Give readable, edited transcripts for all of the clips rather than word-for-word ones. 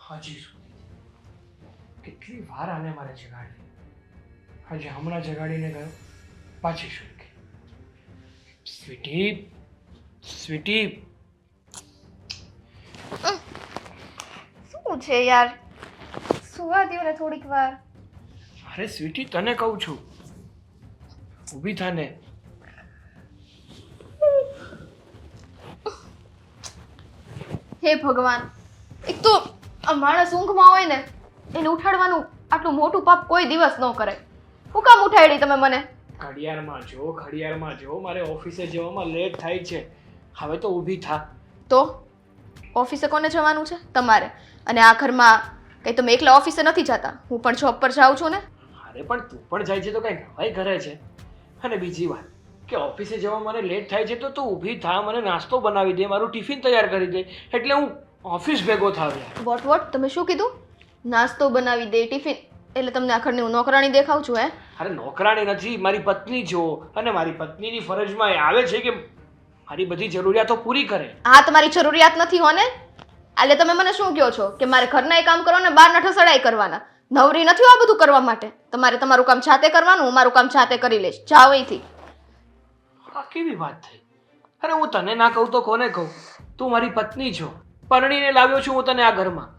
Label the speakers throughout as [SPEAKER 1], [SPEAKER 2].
[SPEAKER 1] હજી સુધી કેટલી વાર આને મારે જગાડી, આજે હમણાં જગાડીને ગયો, પાછી સુઈ ગઈ. Sweetie, sweetie.
[SPEAKER 2] શું છે યાર, સુવા દ્યો ને થોડીક વાર.
[SPEAKER 1] અરે સ્વીટી, તને કહું છું, ઊભી થાને.
[SPEAKER 2] હે ભગવાન, એક તો આ માણસ ઊંઘમાં હોય ને એને ઉઠાડવાનું આટલું મોટું પાપ કોઈ દિવસ ન કરે. હું કામ ઉઠાડી તમે મને?
[SPEAKER 1] ઘડિયાળમાં જો, ઘડિયાળમાં જો, મારે ઓફિસે જવામાં લેટ થાય છે. હવે તો ઊભી થા.
[SPEAKER 2] તો ઓફિસે કોને જવાનું છે? તમારે. અને આ ઘરમાં કંઈ તમે એકલા ઓફિસે નથી જતા, હું પણ જોબ પર જાઉં છું ને.
[SPEAKER 1] અરે પણ તું પણ જાય છે તો કઈ નવાઈ ઘરે છે. અને બીજી વાત કે ઓફિસે જવા મને લેટ થાય છે તો તું ઊભી થા, મને નાસ્તો બનાવી દે, મારું ટિફિન તૈયાર કરી દે, એટલે હું ઓફિસ ભેગો થાવ યાર.
[SPEAKER 2] વોટ તમે શું કીધું? નાસ્તો બનાવી દે, ટિફિન? એટલે તમને આ ઘરની હું નોકરાણી દેખાવ છું હે?
[SPEAKER 1] અરે નોકરાણી નથી, મારી પત્ની છો, અને મારી પત્નીની ફરજમાં એ આવે છે કે મારી બધી જરૂરિયાતો પૂરી કરે.
[SPEAKER 2] હા, તમારી જરૂરિયાત નથી હો ને? એટલે તમે મને શું કહો છો કે મારે ઘરના કામ કરવાના, બહારના ઠસડાઈ કરવાના? નવરી નથી આ બધું કરવા માટે. તમારે તમારું કામ જાતે કરવાનું, હું મારું કામ જાતે કરી લઈશ. જાઓ અહીંથી.
[SPEAKER 1] આ કેવી વાત થઈ? અરે હું તને ના કહું તો કોને કહું? તું મારી પત્ની છો, પરણીને લાવ્યો છું હું તને આ ઘરમાં.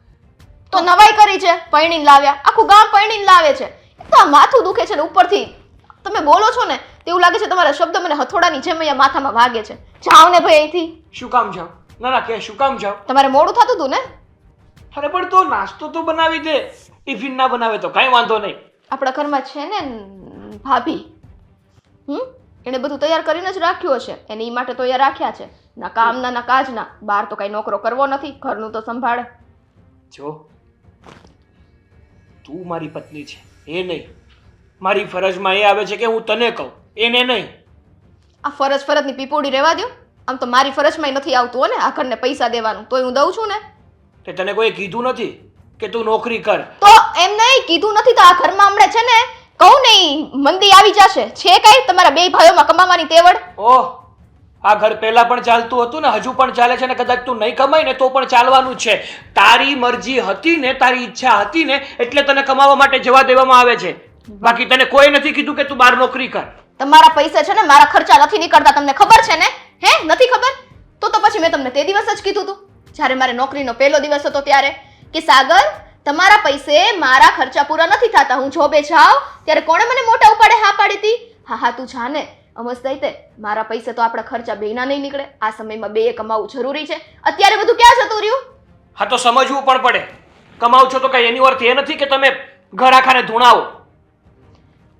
[SPEAKER 2] તો નવાઈ કરી છે, પૈણીને લાવ્યા. આખું ગામ પૈણીને લાવે છે. એક તો આ માથું દુખે છે ને ઉપરથી તમે બોલો છો ને તેવું લાગે છે તમારા શબ્દ મને હથોડાની જેમ અહીંયા માથામાં વાગે છે. જાઓ ને ભાઈ અહીંથી.
[SPEAKER 1] શું કામ જાવ? ના ના, કે શું કામ જાવ?
[SPEAKER 2] તમારે મોડું થતું હતું ને?
[SPEAKER 1] અરે પણ તો નાસ્તો તો બનાવી દે, ટિફિન ના બનાવે તો કાંઈ વાંધો નહીં.
[SPEAKER 2] આપણા ઘરમાં છે ને ભાભી, એને બધું તૈયાર કરીને જ રાખ્યું હશે. એને એ માટે તૈયાર રાખ્યા છે, ના કામના ના કાજના. બહાર તો કઈ નોકરો કરવો નથી, ઘરનું તો સંભાળે.
[SPEAKER 1] જો તું મારી પત્ની છે એ નહીં, મારી ફરજમાં એ આવે છે કે હું તને કહું, એને નહીં.
[SPEAKER 2] આ ફરજની પીપોડી રહેવા દો. આમ તો મારી ફરજમાં નથી આવતું હો ને આ ઘરને પૈસા દેવાનું, તોય હું દઉં છું ને.
[SPEAKER 1] તે તને કોઈ કીધું નથી કે તું નોકરી કર?
[SPEAKER 2] તો એમ નહીં કીધું નથી તો આ ઘરમાં હમણાં છે ને કહું નહીં મંદી આવી જશે. છે કઈ તમારા બે ભાઈઓમાં કમાવાની તેવડ?
[SPEAKER 1] ઓહ, આ ઘર પહેલા પણ ચાલતું હતું ને હજુ પણ ચાલે છે, ને કદાચ તું નહીં કમાય ને તો પણ ચાલવાનું છે. તારી મરજી હતી ને, તારી ઈચ્છા હતી ને, એટલે તને કમાવા માટે જવા દેવામાં આવે છે. બાકી તને કોઈ નથી કીધું કે તું બહાર નોકરી કર.
[SPEAKER 2] તમારા પૈસા છે ને મારા ખર્ચા નથી નીકળતા, તમને ખબર છે ને? હે, નથી ખબર? તો પછી મેં તમને તે દિવસ જ કીધું હતું જ્યારે મારે નોકરીનો પહેલો દિવસ હતો ત્યારે કે સાગર, તમારા પૈસે મારા ખર્ચા પૂરા નથી થતા. હું જોબે જાઉં ત્યારે કોણે મને મોટા ઉપાડે હા પાડી હતી? હા તું જાને અમસ્ત દઈતે, મારા પૈસે તો આપણા ખર્ચા બેના નહીં નીકળે. આ સમયમાં બે કમાવું જરૂરી છે. અત્યારે બધું ક્યાં જતું રહ્યું?
[SPEAKER 1] હા તો સમજવું પણ પડે. કમાવ છો તો કઈ એની અર્થ એ નથી કે તમે ઘર આખાને ધૂણાવો.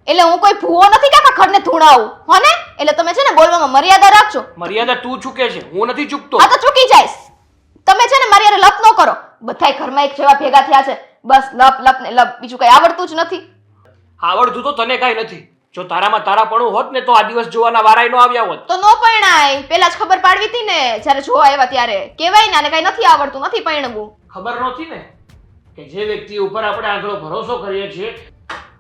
[SPEAKER 2] એટલે હું કોઈ ભૂવો નથી કે આખા ઘરને ધૂણાવું હો ને? એટલે તમે છે ને બોલવામાં મર્યાદા રાખજો.
[SPEAKER 1] મર્યાદા તું ચૂકે છે, હું નથી ચૂકતો.
[SPEAKER 2] હા તો ચૂકી જઈશ. તમે છે ને મારી હારે લપ ન કરો. બધાય ઘરમાં એક જેવા ભેગા થયા છે, બસ લપ લપ ને લપ, બીજું કઈ આવડતું જ નથી.
[SPEAKER 1] આવડતું તો તને કાંઈ નથી. જો તારામાં તારાપણું હોત ને તો આ દિવસ જોવાના વારાય નો આવ્યા હોત.
[SPEAKER 2] તો નો પરણાય, પેલા જ ખબર પાડવી હતી ને જ્યારે જોવા આવ્યા ત્યારે. કહેવાય ને આને કઈ નથી આવડતું, નથી પરણવું.
[SPEAKER 1] ખબર નહોતી ને કે જે વ્યક્તિ ઉપર આપણે આગળ ભરોસો કરીએ છીએ,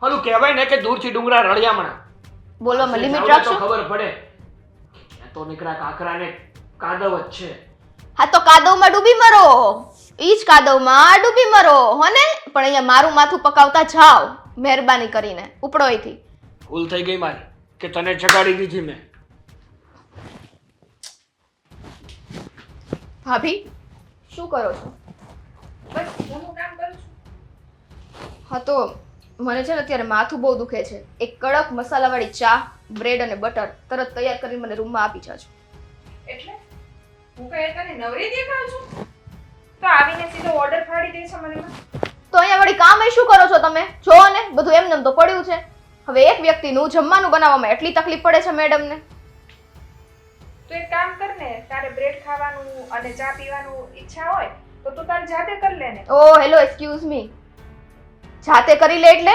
[SPEAKER 1] ઓલું કહેવાય ને કે દૂરથી ડુંગરા રળિયામણા.
[SPEAKER 2] બોલવામાં લિમિટ
[SPEAKER 1] તો
[SPEAKER 2] રાખશો.
[SPEAKER 1] ખબર પડે કે તો નીકળા કાકરાને કાદવ જ છે.
[SPEAKER 2] હા તો કાદવમાં ડૂબી મરો, ઈ જ કાદવમાં ડૂબી મરો હો ને. પણ અહીંયા મારું માથું પકાવતા જાઓ મહેરબાની કરીને. ઉપડો અહીંથી.
[SPEAKER 1] ભૂલ થઈ ગઈ મારી કે તને જગાડી દીધી મેં.
[SPEAKER 2] ભાભી શું કરો છો?
[SPEAKER 3] બસ હું કામ કરું છું.
[SPEAKER 2] હા તો મને છે ને અત્યારે માથું બહુ દુખે છે. એક કડક મસાલાવાળી ચા, બ્રેડ અને બટર તરત તૈયાર કરીને મને રૂમમાં આપી જાજો.
[SPEAKER 3] એટલે હું કઈ તને નવરી દેખાવ છું? તો આવીને સીધો ઓર્ડર ફાડી દે છે મને.
[SPEAKER 2] તો અહીંયા વળી કામ શું કરો છો તમે? જો ને બધું એમને તો પડ્યું છે. હવે એક વ્યક્તિનું જમવાનું બનાવવામાં એટલી તકલીફ પડે છે મેડમને.
[SPEAKER 3] તો એક કામ કર ને, તારે બ્રેડ ખાવાનું અને ચા પીવાનું ઈચ્છા હોય તો તું તારે જાતે કરી લે ને.
[SPEAKER 2] ઓ હેલો એક્સક્યુઝ મી, જાતે કરી લે એટલે?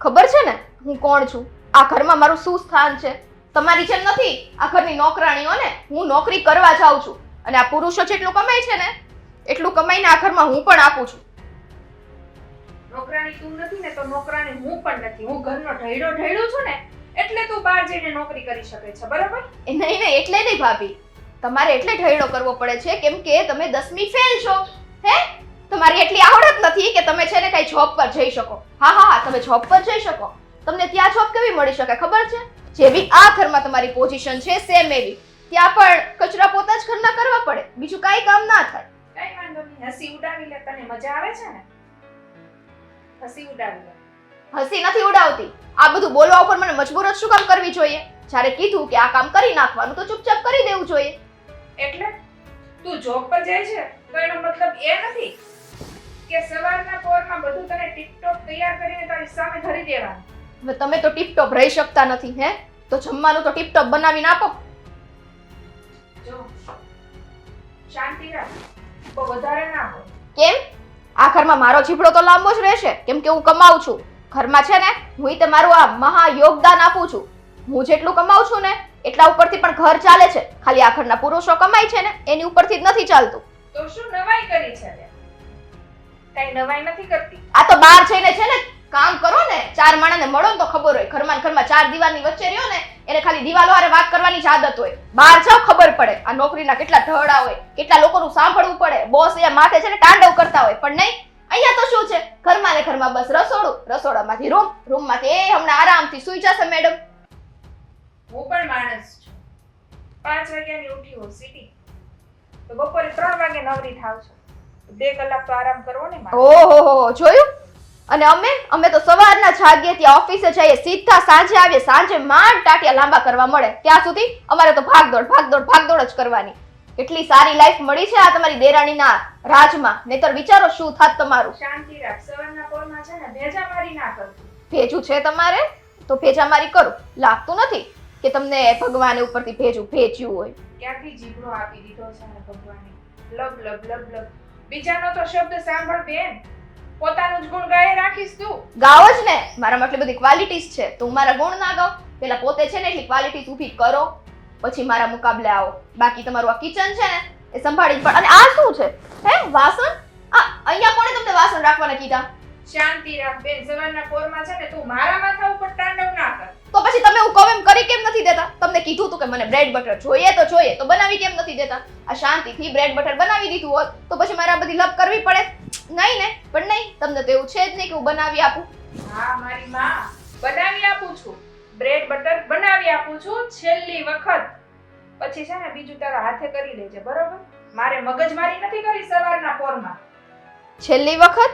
[SPEAKER 2] ખબર છે ને હું કોણ છું? આ ઘરમાં મારું શું સ્થાન છે? તમારી જેમ નથી આ ઘરની નોકરાણીઓ ને. હું નોકરી કરવા જાઉં છું અને આ પુરુષો જેટલું કમાય છે ને એટલું કમાઈને આ ઘરમાં હું પણ આપું છું.
[SPEAKER 3] નોકરાણી તું નથી ને તો નોકરાણી હું પણ નથી. હું ઘરનો ઢૈડો છું ને એટલે તું બહાર જઈને નોકરી કરી શકે છે, બરાબર?
[SPEAKER 2] એ નહીં એટલે નહીં ભાભી, તમારે એટલે ઢૈડો કરવો પડે છે કેમ કે તમે 10મી ફેલ છો. હે, તમારી એટલી આવડત નથી કે તમે છે ને કઈ જોબ પર જઈ શકો. હા, તમે જોબ પર જઈ શકો. તમને ત્યાં જોબ કેવી મળી શકે ખબર છે? જેવી આ ઘરમાં તમારી પોઝિશન છે સેમ એવી ત્યાં પણ કચરા પોતા જ ઘરના કરવા પડે, બીજું કાંઈ કામ ના થાય.
[SPEAKER 3] કઈ વાંધો નહીં, હસી ઉડાવી લે. તને મજા આવે છે ને? હસી ઉડાવી લે.
[SPEAKER 2] હસી નથી ઉડાવતી. આ બધું બોલવા ઉપર મને મજબૂર જ શું કામ કરવી જોઈએ? જ્યારે કીધું કે આ કામ કરી નાખવાનું તો ચૂપચાપ કરી દેવું જોઈએ.
[SPEAKER 3] એટલે તું જોબ પર જાય છે તો એનો મતલબ એ નથી કે સવારના પોરમાં બધું તને ટીપટોપ તૈયાર કરીને તારી સામે ધરી દેવાનું.
[SPEAKER 2] હવે તમે તો ટીપટોપ રહી શકતા નથી, હે? તો જમવાનું તો ટીપટોપ બનાવીને આપો.
[SPEAKER 3] જો શાંતિ રાખ, બહુ વધારે ના બોલ.
[SPEAKER 2] કેમ? આ ઘરમાં મારો જીભડો તો લાંબો જ રહેશે, કેમ કે હું કમાઉં છું. ઘરમાં છે ને હું તે મારું આ મહા યોગદાન આપું છું. હું જેટલું કમાઉં છું ને એટલા ઉપરથી પણ ઘર ચાલે છે. ખાલી આ ઘરના પુરુષો કમાય છે ને એની ઉપરથી જ નથી ચાલતું.
[SPEAKER 3] તો શું નવાઈ કરી છે લે? કઈ નવાઈ નથી કરતી.
[SPEAKER 2] આ તો બહાર જઈને છે ને કામ કરો ને, ચાર માણસને મળો ને તો ખબર હોય. ઘરમાં ને ઘરમાં ચાર દિવાલની વચ્ચે રહ્યો ને એને ખાલી દિવાલો હારે વાત કરવાની જ આદત હોય. બહાર જાવ ખબર પડે આ નોકરીના કેટલા ઢળા હોય, કેટલા લોકોનું સાંભળવું પડે. બોસ અહીંયા માથે છે ને તાંડવ કરતા હોય, પણ નહીં. અહીંયા તો શું છે, ઘરમાં ને ઘરમાં બસ રસોડું, રસોડામાંથી રૂમ, રૂમમાંથી હમણાં આરામથી સૂઈ જશે મેડમ.
[SPEAKER 3] હું પણ માણસ છું. 5 વાગ્યાની ઉઠી હોઉં સિટી તો બપોરે 3 વાગે નવરી થાવ છું. 2 કલાક તો આરામ કરવો ને મારે.
[SPEAKER 2] ઓહો, જોયું? અને અમે તો સવારના જાગીએ ત્યાં ઓફિસે જઈએ, સીધા સાંજે આવીએ. સાંજે માંડ ટાટિયા લાંબા કરવા મળે. ત્યાં સુધી અમારે તો ભાગદોડ જ કરવાની. કેટલી સારી લાઈફ મળી છે આ તમારી દેરાણીના રાજમાં. નહીતર વિચારો શું થાત તમારું.
[SPEAKER 3] શાંતિ રાખ. સવારના પોરમાં છે ને ભેજા મારી ના કરતી.
[SPEAKER 2] ભેજું છે તમારે તો ભેજામારી કરું. લાગતું નથી કે તમને ભગવાને ઉપરથી ભેજ્યું હોય.
[SPEAKER 3] ક્યાંથી જીભડો આપી દીધો છે ને ભગવાને. લબ લબ લબ લબ. બીજાનો તો શબ્દ સાંભળ બેન, પોતાનું જ ગુણ ગાય રાખીશ તું.
[SPEAKER 2] ગાવ જ ને, મારામાં એટલી બધી ક્વોલિટીઝ છે તો હું મારા ગુણ ના ગાઉં? પેલા પોતે છે ને એટલી ક્વોલિટીઝ ઊભી કરો પછી મારા મુકાબલે આવો. બાકી તમારું આ કિચન છે ને એ સંભાળી પણ. અને આ શું છે? હે, વાસણ? અહીંયા કોણે તમને વાસણ રાખવાના કીધા?
[SPEAKER 3] શાંતિ રાખ બેન. સવારના પોરમાં છે ને તું મારા માથા ઉપર તાંડવ ના કર.
[SPEAKER 2] તો પછી તમે હું કહું એમ કરી કેમ નથી દેતા? તમને કીધું તું કે મને બ્રેડ બટર જોઈએ તો બનાવી કેમ નથી દેતા? આ શાંતિથી બ્રેડ બટર બનાવી દીધું હોત તો પછી મારે આ બધી લપ કરવી પડે નહીં ને? પણ નહીં, તમને તો એવું છે જ નહીં કે હું બનાવી આપું.
[SPEAKER 3] હા, મારી માં બનાવી આપું છું. બ્રેડ બટર બનાવી આપું છું છેલ્લી વખત. પછી છે ને બીજું તારા હાથે કરી લેજે, બરોબર? મારે મગજમારી નથી કરી સવારના પોરમાં.
[SPEAKER 2] છેલ્લી વખત?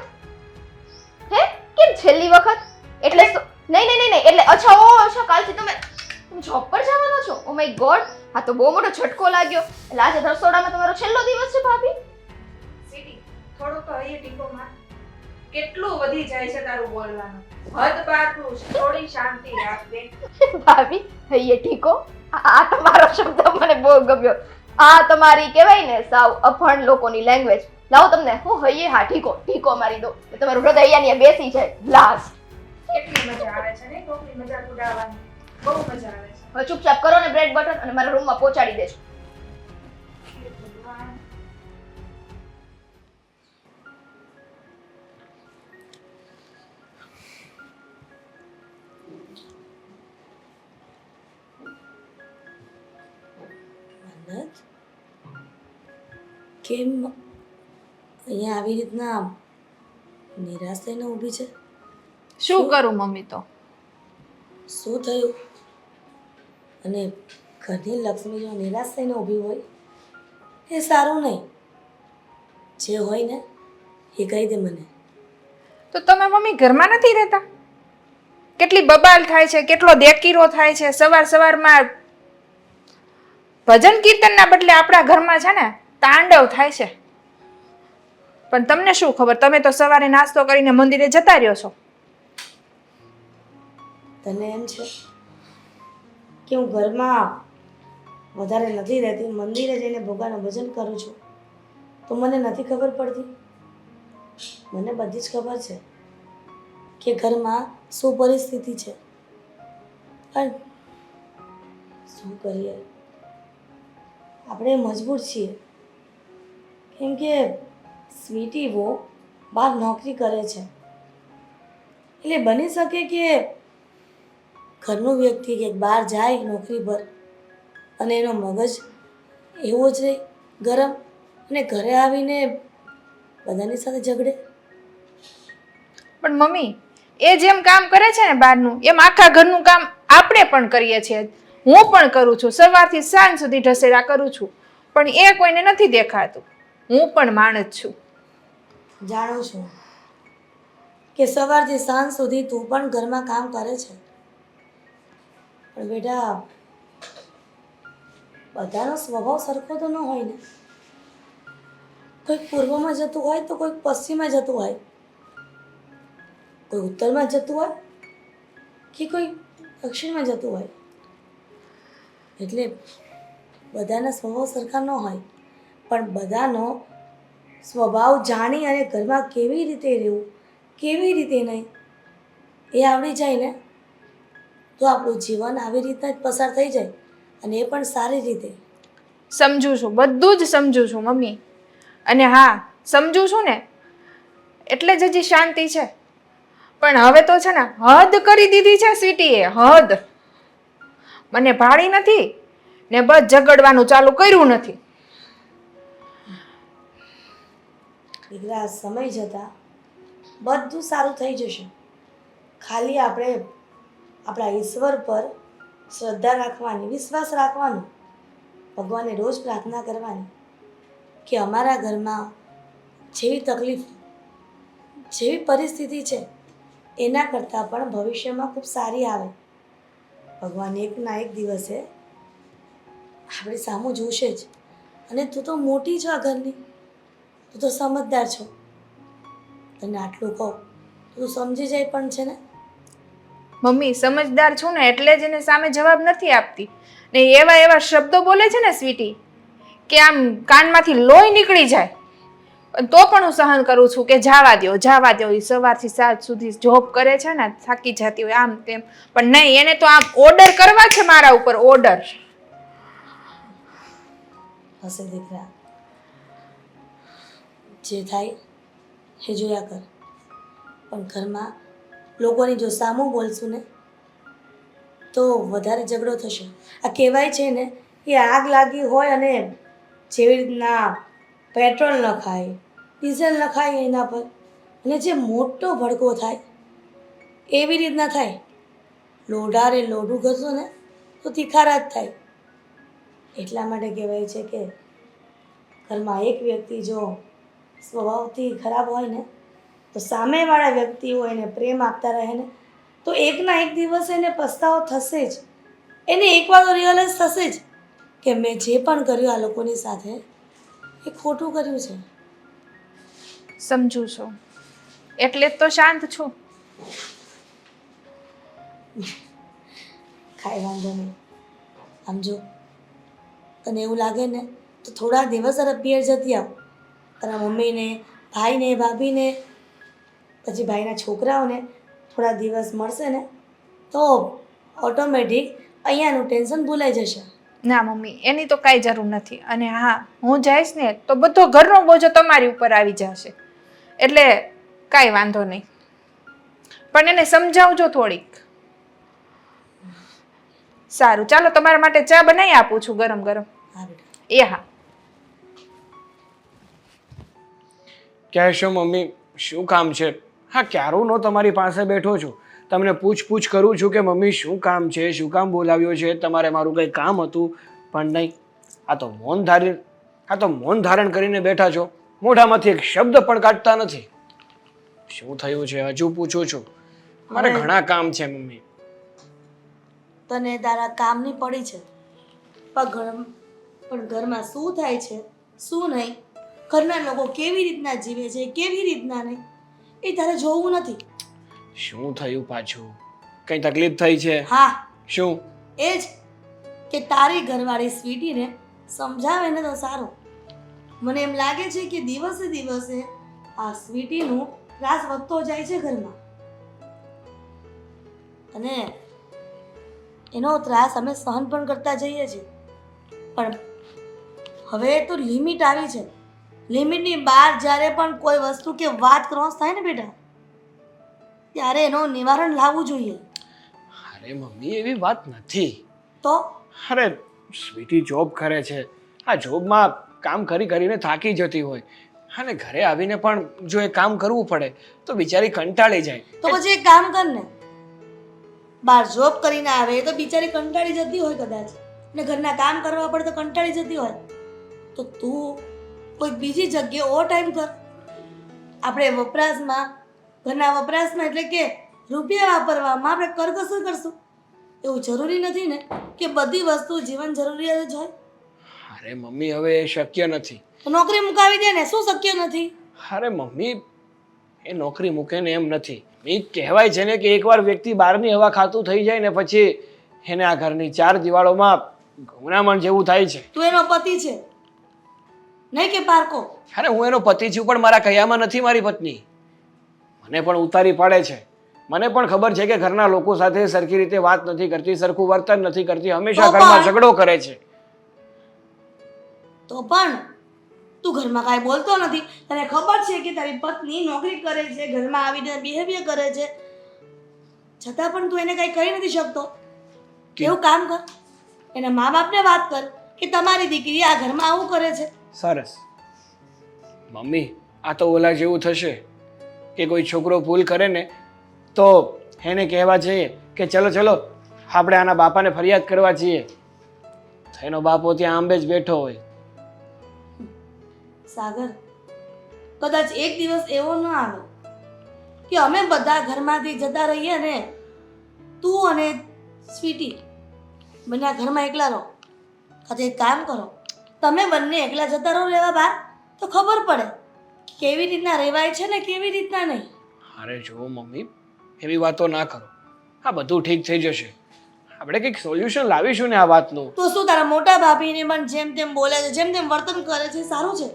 [SPEAKER 2] હે, કેમ છેલ્લી વખત? એટલે નહીં એટલે અચ્છા કાલથી તમે જોબ પર જવાનો છો? ઓ માય ગોડ, આ તો બહુ મોટો ઝટકો લાગ્યો. એટલે આજે રસોડામાં તમારો છેલ્લો દિવસ છે ભાભી?
[SPEAKER 3] સીટી થોડું તો અહીંયા ટીકો માર. કેટલું વધી જાય છે તારું બોલવાનું. હદ પારનું છે. થોડી શાંતિ રાખ બેન.
[SPEAKER 2] ભાભી હૈયે ઠીકો, આ તમારો શબ્દ મને બહુ ગમ્યો. આ તમારી કહેવાય ને સાવ અભણ લોકોની લેંગ્વેજ. લાવો તમને હું હૈયે હા ઠીકો મારી દો. તમારું હૃદય અહીંયા બેસી જાય. લાસ્ટ
[SPEAKER 3] કેટલી મજા આવે છે ને કોકની મજાક ઉડાવવાની. બહુ મજા આવે છે.
[SPEAKER 2] હવે ચૂપચાપ કરો ને બ્રેડ બટર અને મારા રૂમમાં પહોંચાડી દેજો.
[SPEAKER 3] ભગવાન.
[SPEAKER 4] મન્નત, કેમ અહીંયા આવી રીતના નિરાશ થઈને ઊભી છે?
[SPEAKER 5] શું કરું મમ્મી? તો
[SPEAKER 4] શું થયું? અને ઘરની લક્ષ્મી જો નિરાશ થઈને ઊભી હોય એ સારું નહીં. જે હોય ને એ કહી દે મને.
[SPEAKER 5] તો તમે મમ્મી ઘરમાં નથી રહેતા? કેટલી બબાલ થાય છે, કેટલો દેકીરો થાય છે. સવારમાં ભજન કીર્તનના બદલે આપણા ઘરમાં છે ને તાંડવ થાય છે. પણ તમને શું ખબર, તમે તો સવારે નાસ્તો કરીને મંદિરે જતા રહ્યો છો.
[SPEAKER 4] તને એમ છે કે હું ઘરમાં વધારે નથી રહેતી, મંદિરે જઈને ભગવાનનું ભજન કરું છું, તો મને નથી ખબર પડતી? મને બધી જ ખબર છે કે ઘરમાં શું પરિસ્થિતિ છે. પણ શું કરીએ, આપણે મજબૂર છીએ. કેમ કે સ્વીટી વો બહાર નોકરી કરે છે, એટલે બની શકે કે ઘરનું વ્યક્તિ કે બહાર જાય નોકરી પર અને એનો મગજ એવો જ રહે ગરમ, અને ઘરે આવીને બધાની સાથે ઝઘડે?
[SPEAKER 5] પણ મમ્મી, એ જેમ કામ કરે છે ને બહારનું, એમ આખા ઘરનું કામ આપણે પણ કરીએ છીએ. હું પણ કરું છું, સવારથી સાંજ સુધી ઢસેડા કરું છું, પણ એ કોઈને નથી દેખાતું. હું પણ માણસ છું.
[SPEAKER 4] જાણું છું કે સવારથી સાંજ સુધી તું પણ ઘરમાં કામ કરે છે, પણ બેટા બધાનો સ્વભાવ સરખો તો ન હોય ને. કોઈક પૂર્વમાં જતું હોય તો કોઈક પશ્ચિમમાં જતું હોય, કોઈ ઉત્તરમાં જતું હોય કે કોઈ દક્ષિણમાં જતું હોય. એટલે બધાના સ્વભાવ સરખા ન હોય, પણ બધાનો સ્વભાવ જાણી અને ઘરમાં કેવી રીતે રહેવું, કેવી રીતે નહીં, એ આવડી જાય ને તો આપણું જીવન આવી રીતના જ પસાર થઈ જાય, અને એ પણ સારી રીતે.
[SPEAKER 5] સમજુ છું, બધું જ સમજુ છું મમ્મી. અને હા, સમજુ છું ને એટલે જ હજી શાંતિ છે. પણ હવે તો છે ને હદ કરી દીધી છે સ્વીટીએ, હદ. મને ભાળી નથી ને બસ ઝઘડવાનું ચાલુ કર્યું નથી.
[SPEAKER 4] દીકરા, સમય જતાં બધું સારું થઈ જશે. ખાલી આપણે આપણા ઈશ્વર પર શ્રદ્ધા રાખવાની, વિશ્વાસ રાખવાનો, ભગવાનને રોજ પ્રાર્થના કરવાની કે અમારા ઘરમાં જેવી તકલીફ, જેવી પરિસ્થિતિ છે એના કરતાં પણ ભવિષ્યમાં ખૂબ સારી આવે. ભગવાન એકના એક દિવસે આપણી સામું જોશે જ. અને તું તો મોટી છો આ ઘરની, તું તો સમજદાર છો. તને આટલું કહું તું સમજી જાય પણ છે ને.
[SPEAKER 5] મમ્મી, સમજદાર છું ને એટલે જ એને સામે જવાબ નથી આપતી. ને એવા એવા શબ્દો બોલે છે ને સ્વીટી કે આમ કાનમાંથી લોહી નીકળી જાય. તો પણ હું સહન કરું છું કે જાવા દ્યો, જાવા દ્યો. એ સવારથી સાંજ સુધી જોબ કરે છે ને, થાકી જતી હોય આમ તેમ. પણ નહીં, એને તો આમ ઓર્ડર કરવા છે મારા ઉપર, ઓર્ડર.
[SPEAKER 4] હશે દીકરા, જે થાય એ જોયા કર. પણ ઘરમાં લોકોની જો સામું બોલશું ને તો વધારે ઝઘડો થશે. આ કહેવાય છે ને કે આગ લાગી હોય અને જેવી રીતના પેટ્રોલ નખાય, ડીઝલ નખાય એના પર, અને જે મોટો ભડકો થાય એવી રીતના થાય. લોઢારે લોઢું ઘસો ને તો તિખારા જ થાય. એટલા માટે કહેવાય છે કે ઘરમાં એક વ્યક્તિ જો સ્વભાવથી ખરાબ હોય ને તો સામેવાળા વ્યક્તિઓ એને પ્રેમ આપતા રહે ને તો એકના એક દિવસ એને પસ્તાવો થશે જ. એને એકવાર તો રિયલાઇઝ થશે જ કે મેં જે પણ કર્યું આ લોકોની સાથે એ ખોટું કર્યું છે.
[SPEAKER 5] સમજુ છું, એટલે જ તો શાંત છું.
[SPEAKER 4] કાંઈ વાંધો નહીં. આમ જો તને એવું લાગે ને તો થોડા દિવસ તારા પિયર જતી આવ. તારા મમ્મીને, ભાઈને, ભાભીને, પછી ભાઈના છોકરાઓને થોડા દિવસ મળશે ને તો ઓટોમેટિક અહીંયાનું ટેન્શન ભૂલાઈ જશે.
[SPEAKER 5] ના મમ્મી, એની તો કાંઈ જરૂર નથી. અને હા, હું જઈશ ને તો બધો ઘરનો બોજો તમારી ઉપર આવી જશે. એટલે કાંઈ વાંધો નહીં. પણ એને સમજાવજો થોડીક. સારું, ચાલો તમારા માટે ચા બનાવી આપું છું ગરમ ગરમ.
[SPEAKER 4] હા બેટા.
[SPEAKER 5] એ હા.
[SPEAKER 1] કહેશો મમ્મી, શું કામ છે? હા, ક્યારનો તમારી પાસે બેઠો છું, તમને પૂછ કરું છું કે મમ્મી શું કામ છે, શું કામ બોલાવ્યો છે, તમારે મારું કંઈ કામ હતું. પણ નહીં, આ તો મૌન ધારણ કરીને બેઠા છો, મોઢામાંથી એક શબ્દ પણ કાઢતા નથી. શું થયું છે હજુ પૂછું છું? મારે ઘણા કામ છે મમ્મી.
[SPEAKER 4] તને તારા કામની પડી છે, પણ ઘરમાં શું થાય છે શું નહીં, ઘરના લોકો કેવી રીતના જીવે છે કેવી રીતના નહીં, એ તારે જોવું નથી.
[SPEAKER 1] શું થયું પાછું? કઈ તકલીફ થઈ છે?
[SPEAKER 4] હા,
[SPEAKER 1] શું?
[SPEAKER 4] એ જ કે તારી ઘરવાળી સ્વીટીને સમજાવે ને તો સારું. મને એમ લાગે છે કે દિવસે દિવસે આ સ્વીટીનું ત્રાસ વધતો જાય છે ઘરમાં, અને એનો ત્રાસ અમે સહન પણ કરતા જઈએ છીએ. પણ હવે તો લિમિટ આવી છે. લિમિટની બહાર જ્યારે પણ કોઈ વસ્તુ કે વાત ક્રોસ થાય ને બેટા, ત્યારે એનું નિવારણ લાવવું જોઈએ.
[SPEAKER 1] અરે મમ્મી, એવી વાત નથી.
[SPEAKER 4] તો
[SPEAKER 1] અરે સ્વીટી જોબ કરે છે, આ જોબમાં કામ કરીને થાકી જતી હોય, અને ઘરે આવીને પણ જો એ કામ કરવું પડે તો બિચારી કંટાળી જાય.
[SPEAKER 4] તો પછી એક કામ કર ને, બહાર જોબ કરીને આવે તો બિચારી કંટાળી જતી હોય કદાચ, ને ઘરના કામ કરવા પડે તો કંટાળી જતી હોય, તો તું કોઈ બીજી જગ્યાએ ઓવર ટાઈમ કર. આપણે વપરાશમાં, ઘરના વપરાશમાં એટલે કે રૂપિયા વાપરવામાં આપણે કરકસર કરશું. એવું જરૂરી નથી ને કે બધી વસ્તુ જીવન જરૂરિયાત જ હોય.
[SPEAKER 1] અરે મમ્મી, હવે એ શક્ય નથી.
[SPEAKER 4] તો નોકરી મુકાવી દે ને, શું શક્ય નથી?
[SPEAKER 1] અરે મમ્મી, એ નોકરી મૂકે ને એમ નથી. એ કહેવાય છે ને કે એકવાર વ્યક્તિ બહારની હવા ખાતું થઈ જાય ને પછી એને આ ઘરની ચાર દિવાળોમાં ગુનામણ જેવું થાય છે.
[SPEAKER 4] તું એનો પતિ છે નહીં કે પારકો?
[SPEAKER 1] અરે હું એનો પતિ છું, પણ મારા કયામાં નથી મારી પત્ની. મને પણ ઉતારી પાડે છે. મને પણ ખબર છે કે ઘરના લોકો સાથે સરખી રીતે વાત નથી કરતી, સરખું વર્તન નથી કરતી, હંમેશા
[SPEAKER 4] તો
[SPEAKER 1] ઘરમાં
[SPEAKER 4] પણ-
[SPEAKER 1] ઝઘડો કરે છે.
[SPEAKER 4] તો પણ તું ઘરમાં કાંઈ બોલતો નથી. તને ખબર છે કે તારી પત્ની નોકરી કરે છે, ઘરમાં આવીને બિહેવિયર કરે છે, છતાં પણ તું એને કાંઈ કહી નથી શકતો. એવું કામ કર, એના મા બાપને વાત કર કે તમારી દીકરી આ ઘરમાં આવું કરે છે.
[SPEAKER 1] સરસ. મમ્મી, આ તો ઓલા જેવું થશે કે કોઈ છોકરો ભૂલ કરે ને તો એને કહેવા જઈએ કે ચલો ચલો આપણે આના બાપાને ફરિયાદ કરવા જઈએ. એનો બાપો ત્યાં આંબે જ બેઠો હોય.
[SPEAKER 4] સાગર, કદાચ એક દિવસ એવો ન આવે કે અમે બધા ઘરમાંથી જતા રહીએ ને તું અને સ્વીટી બંને આ ઘરમાં એકલા રહો. કાં એક કામ કરો, તમે બંને એકલા જતા રહો રહેવા બહાર, તો ખબર પડે કે કેવી રીતના રહેવાય છે ને કેવી રીતના નહીં.
[SPEAKER 1] અરે જુઓ મમ્મી, એવી વાતો ના કરો. આ બધું ઠીક થઈ જશે. આપણે કંઈક સોલ્યુશન લાવીશું ને આ વાતનું.
[SPEAKER 4] તો શું તારા મોટા ભાભીને પણ જેમ તેમ બોલે છે, જેમ તેમ વર્તન કરે છે, સારું છે?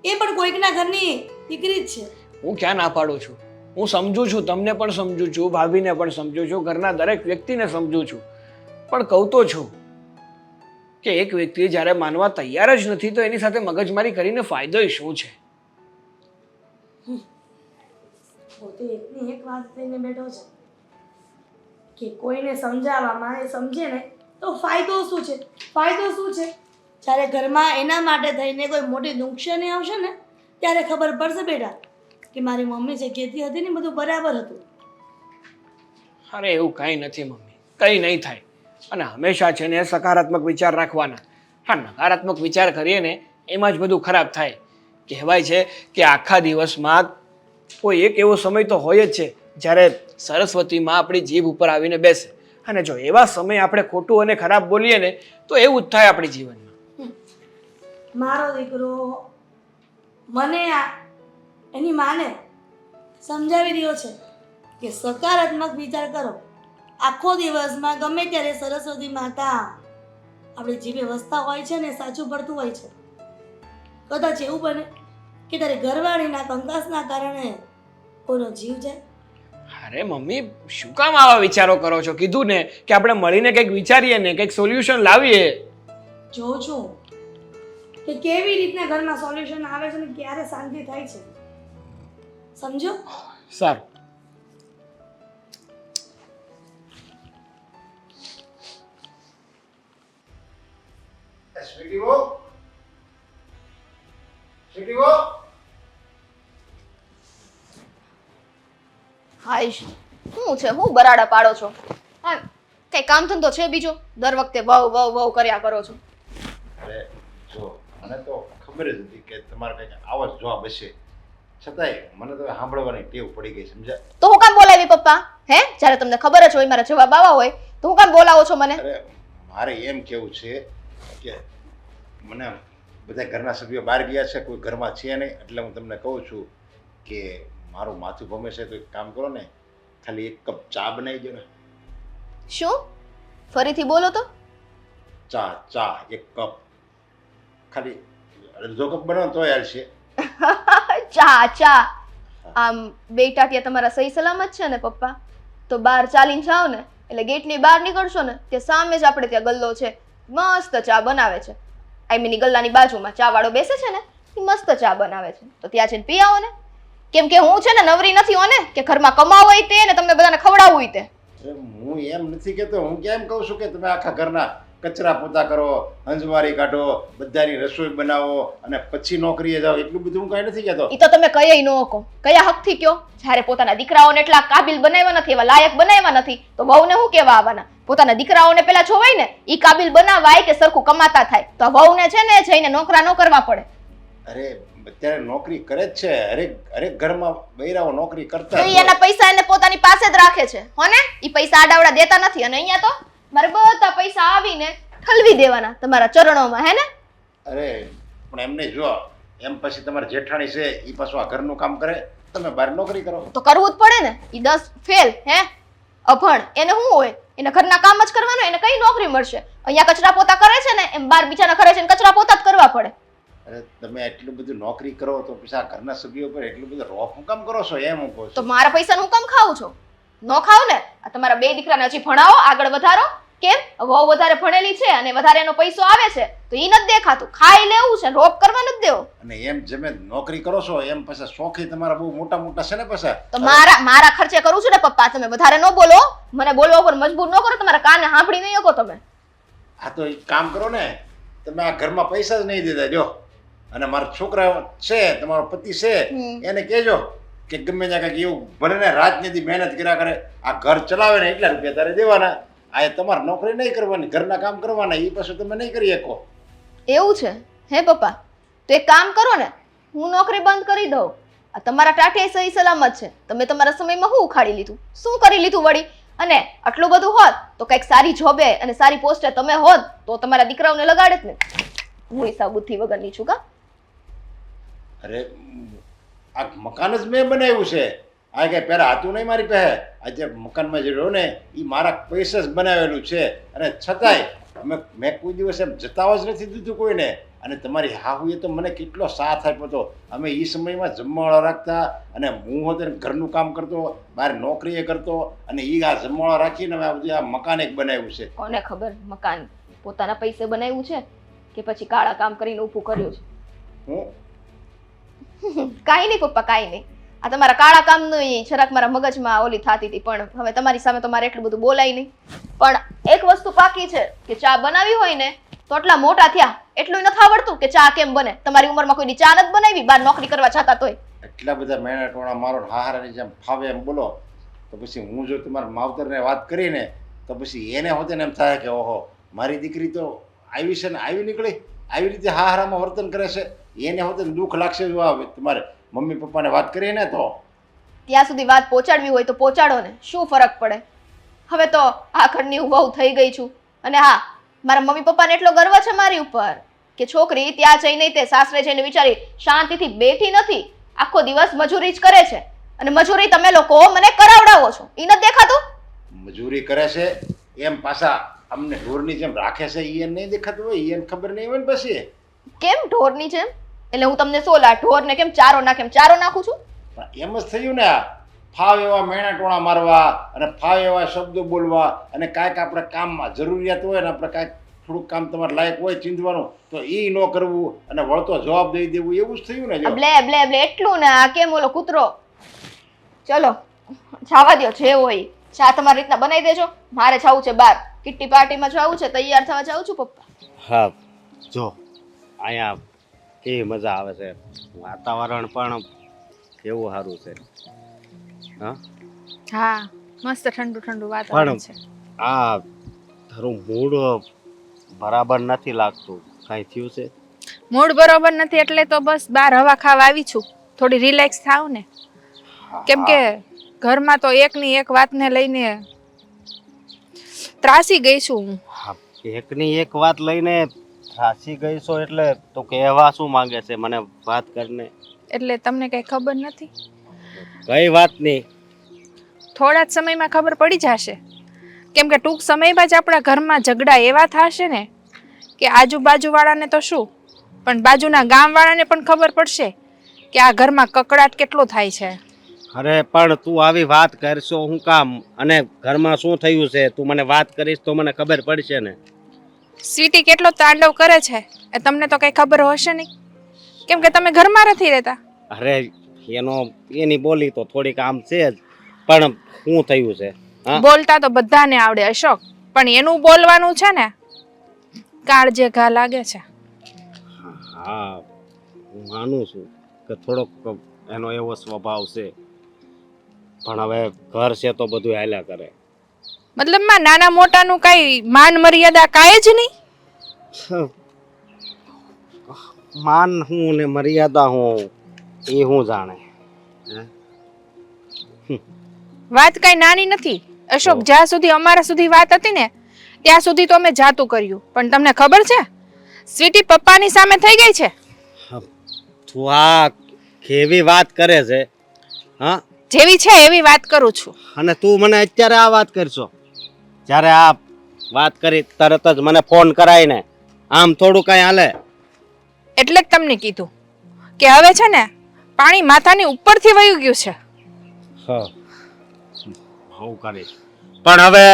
[SPEAKER 4] એ પણ કોઈકના ઘરની દીકરી જ છે.
[SPEAKER 1] હું ક્યાં ના પાડું છું. હું સમજુ છું, તમને પણ સમજુ છું, ભાભીને પણ સમજુ છું, ઘરના દરેક વ્યક્તિને સમજુ છું, પણ કહું તો છું કે એક વ્યક્તિ જ્યારે માનવા તૈયાર જ નથી તો એની સાથે મગજમારી કરીને ફાયદો શું છે?
[SPEAKER 4] પોતે એકની એક વાત લઈને બેઠો છે કે કોઈને સમજાવવામાં એ સમજે ને તો ફાયદો શું છે? ફાયદો શું છે? જ્યારે ઘરમાં એના માટે થઈને કોઈ મોટી નુકસાની આવશે ને ત્યારે ખબર પડશે બેટા કે મારી મમ્મી જે કહેતી હતી ને બધું બરાબર હતું.
[SPEAKER 1] અરે એવું કંઈ નથી મમ્મી, કંઈ નહીં થાય. અને હંમેશા છે ને સકારાત્મક વિચાર રાખવાના. હા, નકારાત્મક વિચાર કરીએ ને એમાં જ બધું ખરાબ થાય. કહેવાય છે કે આખા દિવસમાં કોઈ એક એવો સમય તો હોય જ છે જ્યારે સરસ્વતીમાં આપણી જીભ ઉપર આવીને બેસે. અને જો એવા સમય આપણે ખોટું અને ખરાબ બોલીએ ને તો એવું જ થાય આપણી જીવનમાં.
[SPEAKER 4] મારો દીકરો મને એની માને સમજાવી રહ્યો છે કે સકારાત્મક વિચાર કરો. આખો દિવસમાં ગમે ત્યારે સરસ્વતી માતા આપણી જીભે વસતા હોય છે ને સાચું પડતું હોય છે. કદાચ એવું બને કે તારી ઘરવાળીના કંકાસના કારણે કોઈનો જીવ જાય.
[SPEAKER 1] અરે મમ્મી, શું કામ આવા વિચારો કરો છો? કીધું ને કે આપણે મળીને કંઈક વિચારીએ ને કંઈક સોલ્યુશન લાવીએ.
[SPEAKER 4] જોઉં છું કે કેવી રીતના ઘરમાં સોલ્યુશન આવે છે ને ક્યારે શાંતિ થાય છે. સમજો?
[SPEAKER 1] સારું.
[SPEAKER 6] સ્વીટી વો, સ્વીટી વો.
[SPEAKER 2] હાઈશ, શું છે? હું બરાડા પાડો છો? હા, કઈ કામ ધંધો છે બીજો? દર વખતે વહુ વહુ વહુ કર્યા કરો છો.
[SPEAKER 6] અરે જો, મને તો ખબર જ હતી કે તમારે કંઈક આવો જ જવાબ હશે, છતાંય મને તો સાંભળવાની ટેવ પડી ગઈ, સમજ્યા?
[SPEAKER 2] તો હું કામ બોલાવી પપ્પા? હે, જ્યારે તમને ખબર જ હોય મારા જવાબ આવા હોય તો હું કામ બોલાવો છો મને?
[SPEAKER 6] અરે મારે એમ કેવું છે કે મને બધા ઘરના સભ્યો બહાર ગયા છે, કોઈ ઘરમાં છે નહીં, એટલે હું તમને કહું છું કે મારું માથું ભમે છે તો એક કામ કરો ને, ખાલી એક કપ ચા બનાવી દો ને.
[SPEAKER 2] શું? ફરીથી બોલો તો.
[SPEAKER 6] ચા એક કપ, ખાલી અડધો કપ બનાવો તો હાલશે.
[SPEAKER 2] ચા ચા આમ બેટા ત્યાં તમારા સહી સલામત છે ને પપ્પા? તો બહાર ચાલીને જાઓ ને એટલે ગેટની બહાર નીકળશો ને ત્યાં સામે જ આપણે ત્યાં ગલ્લો છે, મસ્ત ચા બનાવે છે. આઈ મીન ગલ્લાની બાજુમાં ચા વાળો બેસે છે ને એ મસ્ત ચા બનાવે છે, તો ત્યાં જઈને પી આવો ને. કેમ કે હું છે ને નવરી નથી હો ને કે ઘરમાં કમાવું હોય તે ને તમને બધાને ખવડાવવું હોય તે.
[SPEAKER 6] હું એમ નથી કહેતો, હું કેમ કહું છું કે તમે આખા ઘરના કચરા પોતા કરો, હંજવારી કાઢો, બધાની રસોઈ બનાવો અને પછી નોકરીએ જાઓ, એટલું બધું હું કાંઈ નથી કહેતો.
[SPEAKER 2] ઈ તો તમે કઈ ન કહો, કયા હકથી કયો? જ્યારે પોતાના દીકરાઓને એટલા કાબિલ બનાવ્યા નથી, એવા લાયક બનાવ્યા નથી, તો વહુને શું કહેવા આવવાના? પોતાના દીકરાઓને પેલા જોવાય ને, ઈ કાબિલ બનાવાય કે સરખું કમાતા થાય, તો આ વહુને છે ને જઈને નોકરા ન કરવા પડે.
[SPEAKER 6] અરે અત્યારે નોકરી કરે જ છે, હરેક ઘરમાં બૈરાઓ નોકરી કરતા
[SPEAKER 2] તો
[SPEAKER 6] જ
[SPEAKER 2] ઈ
[SPEAKER 6] હોય.
[SPEAKER 2] એના પૈસા એને પોતાની પાસે જ રાખે છે હોને, ઈ પૈસા આડાવડા દેતા નથી. અને અહીંયા તો મારે બધા પૈસા આવીને ઠલવી દેવાના તમારા ચરણોમાં, હે ને?
[SPEAKER 6] અરે પણ એમને જો એમ પછી તમારે જેઠાણી છે એ પાછું આ ઘરનું કામ કરે, તમે બહાર નોકરી કરો.
[SPEAKER 2] તો કરવું જ પડે ને. ઈ 10 ફેલ હે અભણ, એને શું હોય? એને ઘરના કામ જ કરવાનું, એને કઈ નોકરી મળશે? અહીંયા કચરા પોતા કરે છે ને એમ બહાર બીજાના ઘરે છે ને કચરા પોતા જ કરવા પડે.
[SPEAKER 6] અરે તમે એટલું બધું નોકરી કરો તો પછી આ ઘરના સભ્યો પર એટલું બધું રોફ હું કામ કરો છો એમ હું કહું
[SPEAKER 2] તો
[SPEAKER 6] છું.
[SPEAKER 2] મારા પૈસાનું હું કામ ખાવું છો? ન ખાવ ને. આ તમારા બે દીકરાને હજી ભણાવો, આગળ વધારો. કેમ? વહુ વધારે ભણેલી છે અને વધારે એનો પૈસો આવે છે તો ઈ નથી દેખાતું, ખાઈ લેવું છે, રોપ કરવા નથી દેવો.
[SPEAKER 6] અને એમ જેમે નોકરી કરો છો એમ પછી શોખી તમારા બહુ મોટા મોટા છે ને પછી.
[SPEAKER 2] તો મારા ખર્ચે કરું છું ને પપ્પા, તમે વધારે ન બોલો, મને બોલવા ઉપર મજબૂર ન કરો. તમારા કાને સાંભળી નહીં શકો તમે.
[SPEAKER 6] હા તો એક કામ કરો ને, તમે આ ઘરમાં પૈસા જ નહીં દેતા જો, અને મારા છોકરા છે, તમારો પતિ છે, એને કહેજો કે ગમે ત્યાં કંઈક એવું ભલે ને રાતની મહેનત કર્યા કરે, આ ઘર ચલાવે ને એટલા રૂપિયા તારે દેવાના. આ તમારે નોકરી નહીં કરવાની, ઘરના કામ કરવાના, એ પાછું તમે નહીં કરી શકો.
[SPEAKER 2] એવું છે હે પપ્પા? તો એક કામ કરો ને, હું નોકરી બંધ કરી દઉં. આ તમારા ટાટિયા સહી સલામત છે. તમે તમારા સમયમાં શું ઉખાડી લીધું, શું કરી લીધું વળી? અને આટલું બધું હોત તો કંઈક સારી જોબે અને સારી પોસ્ટે તમે હોત તો તમારા દીકરાઓને લગાડે જ ને. હું હિસાબ બુદ્ધિ વગરની છું કા?
[SPEAKER 6] અરે આ મકાન જ મેં બનાવ્યું છે, આ કંઈ પહેલાં હતું નહીં મારી પાસે. આજે મકાનમાં જે રહ્યો ને એ મારા પૈસા જ બનાવેલું છે, અને છતાંય મેં કોઈ દિવસ એમ જતાવા જ નથી દીધું કોઈને. અને તમારી હાહુએ તો મને કેટલો સાથ આપ્યો હતો. અમે એ સમયમાં જમવાળો રાખતા, અને હું હોતે ઘરનું કામ કરતો, બહાર નોકરીએ કરતો, અને એ આ જમવાળો રાખીને અમે આ બધું આ મકાન એક બનાવ્યું છે.
[SPEAKER 2] કોને ખબર મકાન પોતાના પૈસે બનાવ્યું છે કે પછી કાળા કામ કરીને ઊભું કર્યું છે?
[SPEAKER 6] હું
[SPEAKER 2] કાંઈ નહીં પપ્પા, કાંઈ નહીં. આ તમારા કાળા કામનું જરાક મારા મગજમાં ઓલી થતી હતી, પણ હવે તમારી સામે તો મારે એટલું બધું બોલાય નહીં. પણ એક વસ્તુ પાકી છે કે ચા બનાવી હોય ને તો આટલા મોટા થયા એટલું નથી આવડતું કે ચા કેમ બને. તમારી ઉંમરમાં કોઈની ચા નથી બનાવી, બહાર નોકરી કરવા જતા તોય.
[SPEAKER 6] એટલા બધા મહેનત ટોણા મારો હાહારાની જેમ ફાવે એમ બોલો તો પછી હું જો તમારા માવતરને વાત કરીને તો પછી એને હોતે ને એમ થાય કે ઓહો મારી દીકરી તો આવી છે ને આવી નીકળી, આવી રીતે હાહારામાં વર્તન કરે છે. એને હોતે દુઃખ લાગશે જો આવે તમારે મમ્મી પપ્પાને વાત કરીને તો.
[SPEAKER 2] ત્યાં સુધી વાત પહોંચાડવી હોય તો પહોંચાડો ને, શું ફરક પડે? હવે તો આ ઘરની હું વહુ થઈ ગઈ છું. અને હા, મારા મમ્મી પપ્પાને એટલો ગર્વ છે મારી ઉપર કે છોકરી ત્યાં જઈને તે સાસરે જઈને વિચારી શાંતિથી બેઠી નથી, આખો દિવસ મજૂરી જ કરે છે. અને મજૂરી તમે લોકો મને કરાવડાવો છો, એ નથી દેખાતું?
[SPEAKER 6] મજૂરી કરે છે એમ પાછા અમને ઢોરની જેમ રાખે છે, એ નહીં દેખાતું હોય, એને ખબર નહીં હોય ને પછી.
[SPEAKER 2] કેમ ઢોરની જેમ? એટલે હું તમને સોલા ઢોરને કેમ ચારો નાખું છું?
[SPEAKER 6] પણ એમ જ થયું ને, આ ફાવ એવા મેણા ટોણા મારવા અને ફાવ એવા શબ્દો બોલવા, અને કાંઈક આપણે કામમાં જરૂરિયાત હોય ને આપણે કાંઈક થોડુંક કામ તમારે લાયક હોય ચીંધવાનું તો એ ન કરવું અને વળતો જવાબ દઈ દેવું, એવું જ થયું ને. જો
[SPEAKER 2] બ્લે બ્લે બ્લે એટલું ને આ કેમ ઓલો કૂતરો. ચલો જવા દો, જે હોય ચા તમારી રીતના બનાવી દેજો. મારે જવું છે બહાર, કિટ્ટી પાર્ટીમાં જવું છે, તૈયાર થવા જાઉં છું પપ્પા.
[SPEAKER 7] હા જો અહીંયા કેવી મજા આવે છે, વાતાવરણ પણ કેવું સારું છે. હા
[SPEAKER 5] હા, મસ્ત ઠંડુ ઠંડુ વાતાવરણ છે.
[SPEAKER 7] પણ આ તારું મૂડ બરાબર નથી લાગતું, કાંઈ થયું છે?
[SPEAKER 5] મૂડ બરોબર નથી એટલે તો બસ બહાર હવા ખાવા આવી છું, થોડી રિલેક્સ થાવ ને. કેમ કે ઘરમાં તો એકની એક વાતને લઈને ત્રાસી ગઈ છું હું.
[SPEAKER 7] હા, એકની એક વાત લઈને ત્રાસી ગઈ છો એટલે તો કહેવા શું માંગે છે મને વાત કરીને?
[SPEAKER 5] એટલે તમને કઈ ખબર નથી?
[SPEAKER 7] કઈ વાત નહીં?
[SPEAKER 5] થોડા જ સમયમાં ખબર પડી જશે. કેમ કે ટૂંક સમયમાં જ આપણા ઘરમાં ઝઘડા એવા થશે ને કે આજુબાજુવાળાને તો શું, પણ બાજુના ગામવાળાને પણ ખબર પડશે કે આ ઘરમાં કકડાટ કેટલો થાય છે.
[SPEAKER 7] અરે પણ તું આવી વાત કરશો હું કામ? અને ઘરમાં શું થયું છે તું મને વાત કરીશ તો મને ખબર પડશે ને.
[SPEAKER 5] સ્વીટી કેટલો તાંડવ કરે છે એ તમને તો કઈ ખબર હશે નહીં, કેમ કે તમે ઘરમાં નથી રહેતા.
[SPEAKER 7] અરે એની બોલી તો થોડીક આમ છે જ, પણ શું થયું છે?
[SPEAKER 5] બોલતા તો બધાને આવડે અશોક, પણ એનું બોલવાનું છે ને કાળજે ઘા લાગે છે.
[SPEAKER 7] હા હું માનું છું કે થોડોક એનો એવો સ્વભાવ છે, પણ હવે ઘર છે તો બધું હાલ્યા કરે.
[SPEAKER 5] મતલબમાં નાના મોટાનું કઈ માન મર્યાદા કાંઈ જ નહીં.
[SPEAKER 7] માન હું ને મર્યાદા હું એ હું જાણે.
[SPEAKER 5] વાત કઈ નાની નથી અશોક. જ્યાં સુધી અમારા સુધી વાત હતી ને ત્યાં સુધી તો અમે જાતું કર્યું, પણ તમને ખબર છે સ્વીટી પપ્પાની સામે થઈ ગઈ છે.
[SPEAKER 7] તું આ કેવી વાત કરે છે? હા,
[SPEAKER 5] જેવી છે એવી વાત કરું છું.
[SPEAKER 7] અને તું મને અત્યારે આ વાત કરશો? જ્યારે આ વાત કરી તરત જ મને ફોન કરાય ને, આમ થોડું કઈ હાલે?
[SPEAKER 5] એટલે જ તમને કીધું કે હવે છે ને પાણી માથાની ઉપરથી વયું ગયું છે.
[SPEAKER 7] હું કરીશ, પણ હવે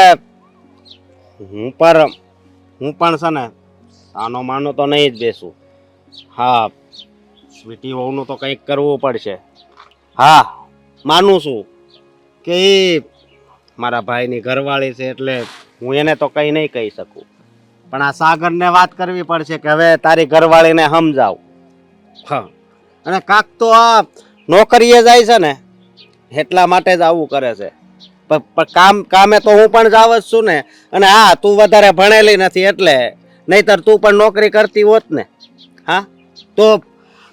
[SPEAKER 7] હું પણ છે ને આનો માનો તો નહીં જ બેસું. હા, સ્વીટી વહુનું તો કંઈક કરવું પડશે. હા, માનું છું કે એ મારા ભાઈની ઘરવાળી છે એટલે હું એને તો કંઈ નહીં કહી શકું, પણ આ સાગરને વાત કરવી પડશે કે હવે તારી ઘરવાળીને સમજાવ. હા, અને કાંક તો આ નોકરીએ જાય છે ને એટલા માટે જ આવું કરે છે. પણ કામે તો હું પણ જાવ જ છું ને. અને હા, તું વધારે ભણેલી નથી એટલે, નહીતર તું પણ નોકરી કરતી હોત ને. હા, તો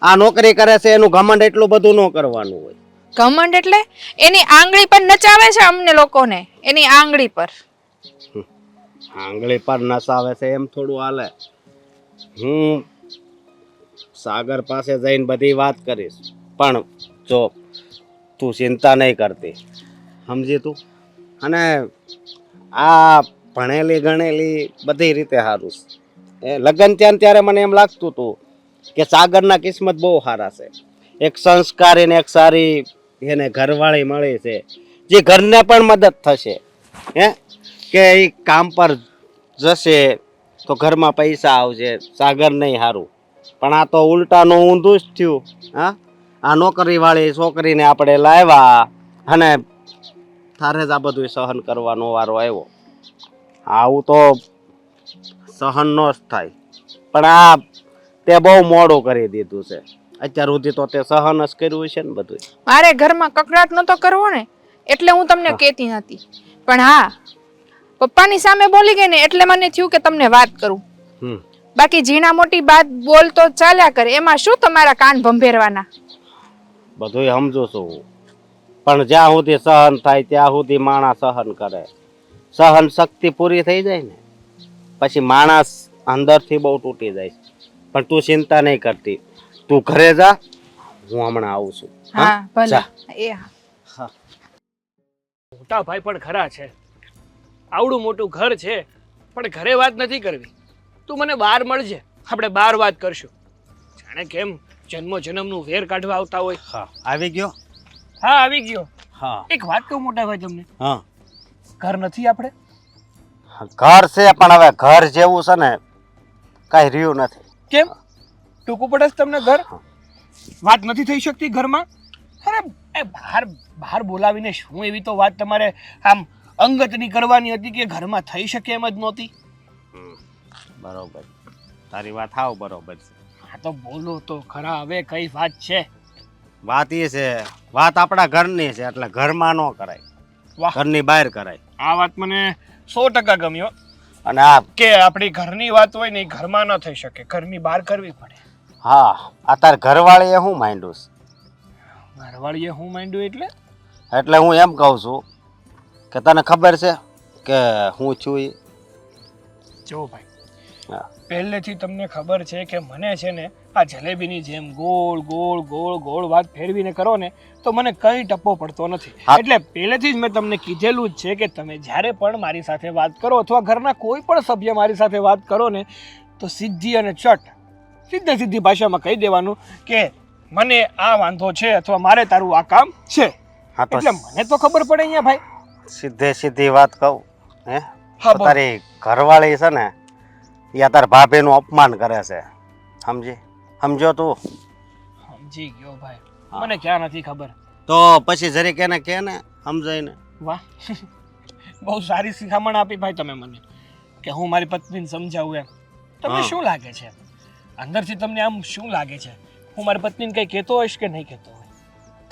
[SPEAKER 7] આ નોકરી કરે છે એનું ઘમંડ એટલું બધું ન કરવાનું હોય.
[SPEAKER 5] ઘમંડ એટલે એની આંગળી પર નચાવે છે અમને લોકોને, એની આંગળી પર.
[SPEAKER 7] આંગળી પર નસાવે છે એમ થોડું હાલે. હું સાગર પાસે જઈને બધી વાત કરીશ, પણ જો તું ચિંતા નહીં કરતી, સમજી તું. અને આ ભણેલી ગણેલી બધી રીતે સારું છે. એ લગ્ન ત્યારે મને એમ લાગતું હતું કે સાગરના કિસ્મત બહુ સારા છે. એક સંસ્કારી ને એક સારી એને ઘરવાળી મળી છે જે ઘરને પણ મદદ થશે. હે કે એ કામ પર જશે તો ઘરમાં પૈસા આવશે. સાગર નહીં સારું, પણ આ તો ઉલટાનું ઊંધું જ થયું. હા, આ નોકરીવાળી છોકરીને આપણે લાવ્યા અને તારે જ આ બધું સહન કરવાનો વારો આવ્યો. આવું તો સહન ન જ થાય, પણ આ તે બહુ મોડું કરી દીધું છે. અત્યાર સુધી તો તે સહન જ કર્યું છે ને બધું.
[SPEAKER 5] મારે ઘરમાં કકડાટ નતો કરવો ને એટલે હું તમને કહેતી નથી, પણ હા પપ્પાની સામે બોલી ગઈ ને એટલે મને થયું કે તમને વાત કરું. બાકી ઝીણા મોટી બાત બોલ તો ચાલ્યા કરે, એમાં શું તમારા કાન ભંભેરવાના.
[SPEAKER 7] બધું સમજુ છું હું, પણ જ્યાં સુધી સહન થાય ત્યાં સુધી માણસ સહન કરે. સહન શક્તિ પૂરી થઈ જાય ને પછી માણસ અંદરથી બહુ તૂટી જાય. પણ તું ચિંતા નહીં કરતી, તું ઘરે જા, હું હમણાં આવું છું.
[SPEAKER 5] હા ભલે.
[SPEAKER 7] જા.
[SPEAKER 5] એ હા,
[SPEAKER 1] મોટા ભાઈ પણ ખરા છે. આવડું મોટું ઘર છે પણ ઘરે વાત નથી કરવી. તું મને બહાર મળજે, આપણે બહાર વાત કરશું. જાણે કેમ જન્મો જન્મનું વેર કાઢવા આવતા હોય.
[SPEAKER 7] હા, આવી ગયો.
[SPEAKER 1] હા, આવી ગયો.
[SPEAKER 7] હા
[SPEAKER 1] એક વાત કહું મોટા ભાઈ તમને,
[SPEAKER 7] હા,
[SPEAKER 1] ઘર નથી આપણે.
[SPEAKER 7] ઘર છે પણ હવે ઘર જેવું છે ને કઈ રહ્યું નથી.
[SPEAKER 1] કેમ ટૂંકું પડે છે તમને ઘર? વાત નથી થઈ શકતી ઘરમાં? અરે એ બહાર બોલાવીને શું એવી તો વાત તમારે આમ અંગતની કરવાની હતી કે ઘરમાં થઈ શકે એમ જ નહોતી.
[SPEAKER 7] બરોબર, તારી વાત હાવ બરોબર છે.
[SPEAKER 1] હા તો બોલો તો ખરા, હવે કઈ વાત છે?
[SPEAKER 7] વાત એ છે, વાત આપણા ઘરની છે એટલે ઘરમાં ન કરાય,
[SPEAKER 1] વાહ,
[SPEAKER 7] ઘરની બહાર કરાય.
[SPEAKER 1] આ વાત મને 100% ગમ્યો
[SPEAKER 7] અને આ
[SPEAKER 1] કે આપણી ઘરની વાત હોય ને એ ઘરમાં ન થઈ શકે, ઘરની બહાર કરવી પડે.
[SPEAKER 7] હા, આ તાર ઘરવાળીએ હું માંડ્યું છે?
[SPEAKER 1] ઘરવાળીએ હું માંડ્યું એટલે?
[SPEAKER 7] એટલે હું એમ કહું છું કે તને ખબર છે કે હું છું એ?
[SPEAKER 1] જો ભાઈ,
[SPEAKER 7] હા.
[SPEAKER 1] પહેલેથી તમને ખબર છે કે મને છે ને આ જલેબીની જેમ ગોળ ગોળ ગોળ ગોળ વાત ફેરવીને કરો ને તો મને કઈ ટપ્પો પડતો નથી.
[SPEAKER 7] હા.
[SPEAKER 1] એટલે પહેલેથી જ મેં તમને કીધેલું જ છે કે તમે જ્યારે પણ મારી સાથે વાત કરો અથવા ઘરના કોઈ પણ સભ્ય મારી સાથે વાત કરો ને તો સીધી અને સીધી ભાષામાં કહી દેવાનું કે મને આ વાંધો છે અથવા મારે તારું આ કામ છે.
[SPEAKER 7] હા તો
[SPEAKER 1] એટલે મને તો ખબર પડે અહીંયા ભાઈ.
[SPEAKER 7] સીધી વાત કહું હે?
[SPEAKER 1] હા,
[SPEAKER 7] તો
[SPEAKER 1] બોલ.
[SPEAKER 7] તારી ઘરવાળી છે ને એ તાર ભાભીનું અપમાન કરે છે, સમજો તું?
[SPEAKER 1] સમજી ગયો ભાઈ,
[SPEAKER 7] હા.
[SPEAKER 1] મને ક્યાં નથી ખબર.
[SPEAKER 7] તો પછી જરીક એને કે ને સમજાઈને.
[SPEAKER 1] વાહ, બહુ સારી શિખામણ આપી ભાઈ તમે મને કે હું મારી પત્નીને સમજાવું એમ. તમને
[SPEAKER 7] હા.
[SPEAKER 1] શું લાગે છે અંદરથી તમને આમ શું લાગે છે હું મારી પત્નીને કંઈ કહેતો હોઈશ કે નહીં કહેતો હોય?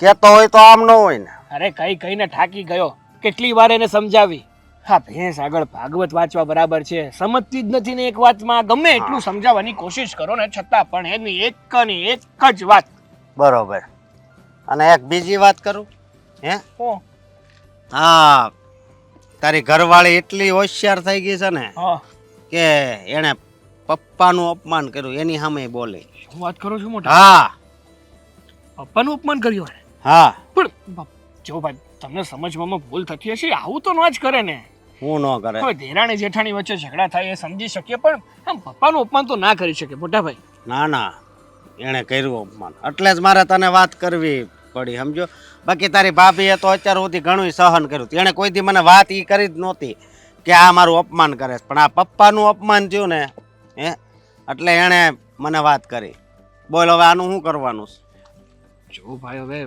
[SPEAKER 7] કહેતો હોય તો આમ ન હોય ને.
[SPEAKER 1] અરે કઈ કઈને થાકી ગયો કેટલી વાર એને સમજાવી હા ભેંસ આગળ ભાગવત વાંચવા બરાબર છે સમજતી જ નથી ને એક વાતમાં ગમે એટલું સમજાવવાની કોશિશ કરો ને છતાં પણ એની એક જ વાત
[SPEAKER 7] બરોબર. અને એક બીજી વાત કરું હે
[SPEAKER 1] હો,
[SPEAKER 7] હા તારી ઘરવાળી એટલી હોશિયાર થઈ ગઈ છે ને
[SPEAKER 1] હા
[SPEAKER 7] કે એણે પપ્પાનું અપમાન કર્યું એની સામે બોલે.
[SPEAKER 1] હું વાત કરું છું મોટા
[SPEAKER 7] હા
[SPEAKER 1] પપ્પાનું અપમાન કર્યું એને
[SPEAKER 7] હા
[SPEAKER 1] પણ જો ભાઈ તમને સમજવામાં ભૂલ થતી હશે આવું તો ન જ કરે ને
[SPEAKER 7] હું ન કરે.
[SPEAKER 1] હવે દેરાણી જેઠાણી વચ્ચે ઝઘડા થાય એ સમજી શકીએ પણ આમ પપ્પાનું અપમાન તો ના કરી શકે મોટા ભાઈ
[SPEAKER 7] ના ના એણે કર્યું અપમાન એટલે જ મારે તને વાત કરવી પડી સમજો. બાકી તારી ભાભીએ તો અત્યાર સુધી ઘણું સહન કર્યું હતું. એણે કોઈ દી મને વાત એ કરી જ નહોતી કે આ મારું અપમાન કરે છે પણ આ પપ્પાનું અપમાન થયું ને હે એટલે એણે મને વાત કરી. બોલ હવે આનું શું કરવાનું છે?
[SPEAKER 1] જો ભાઈ હવે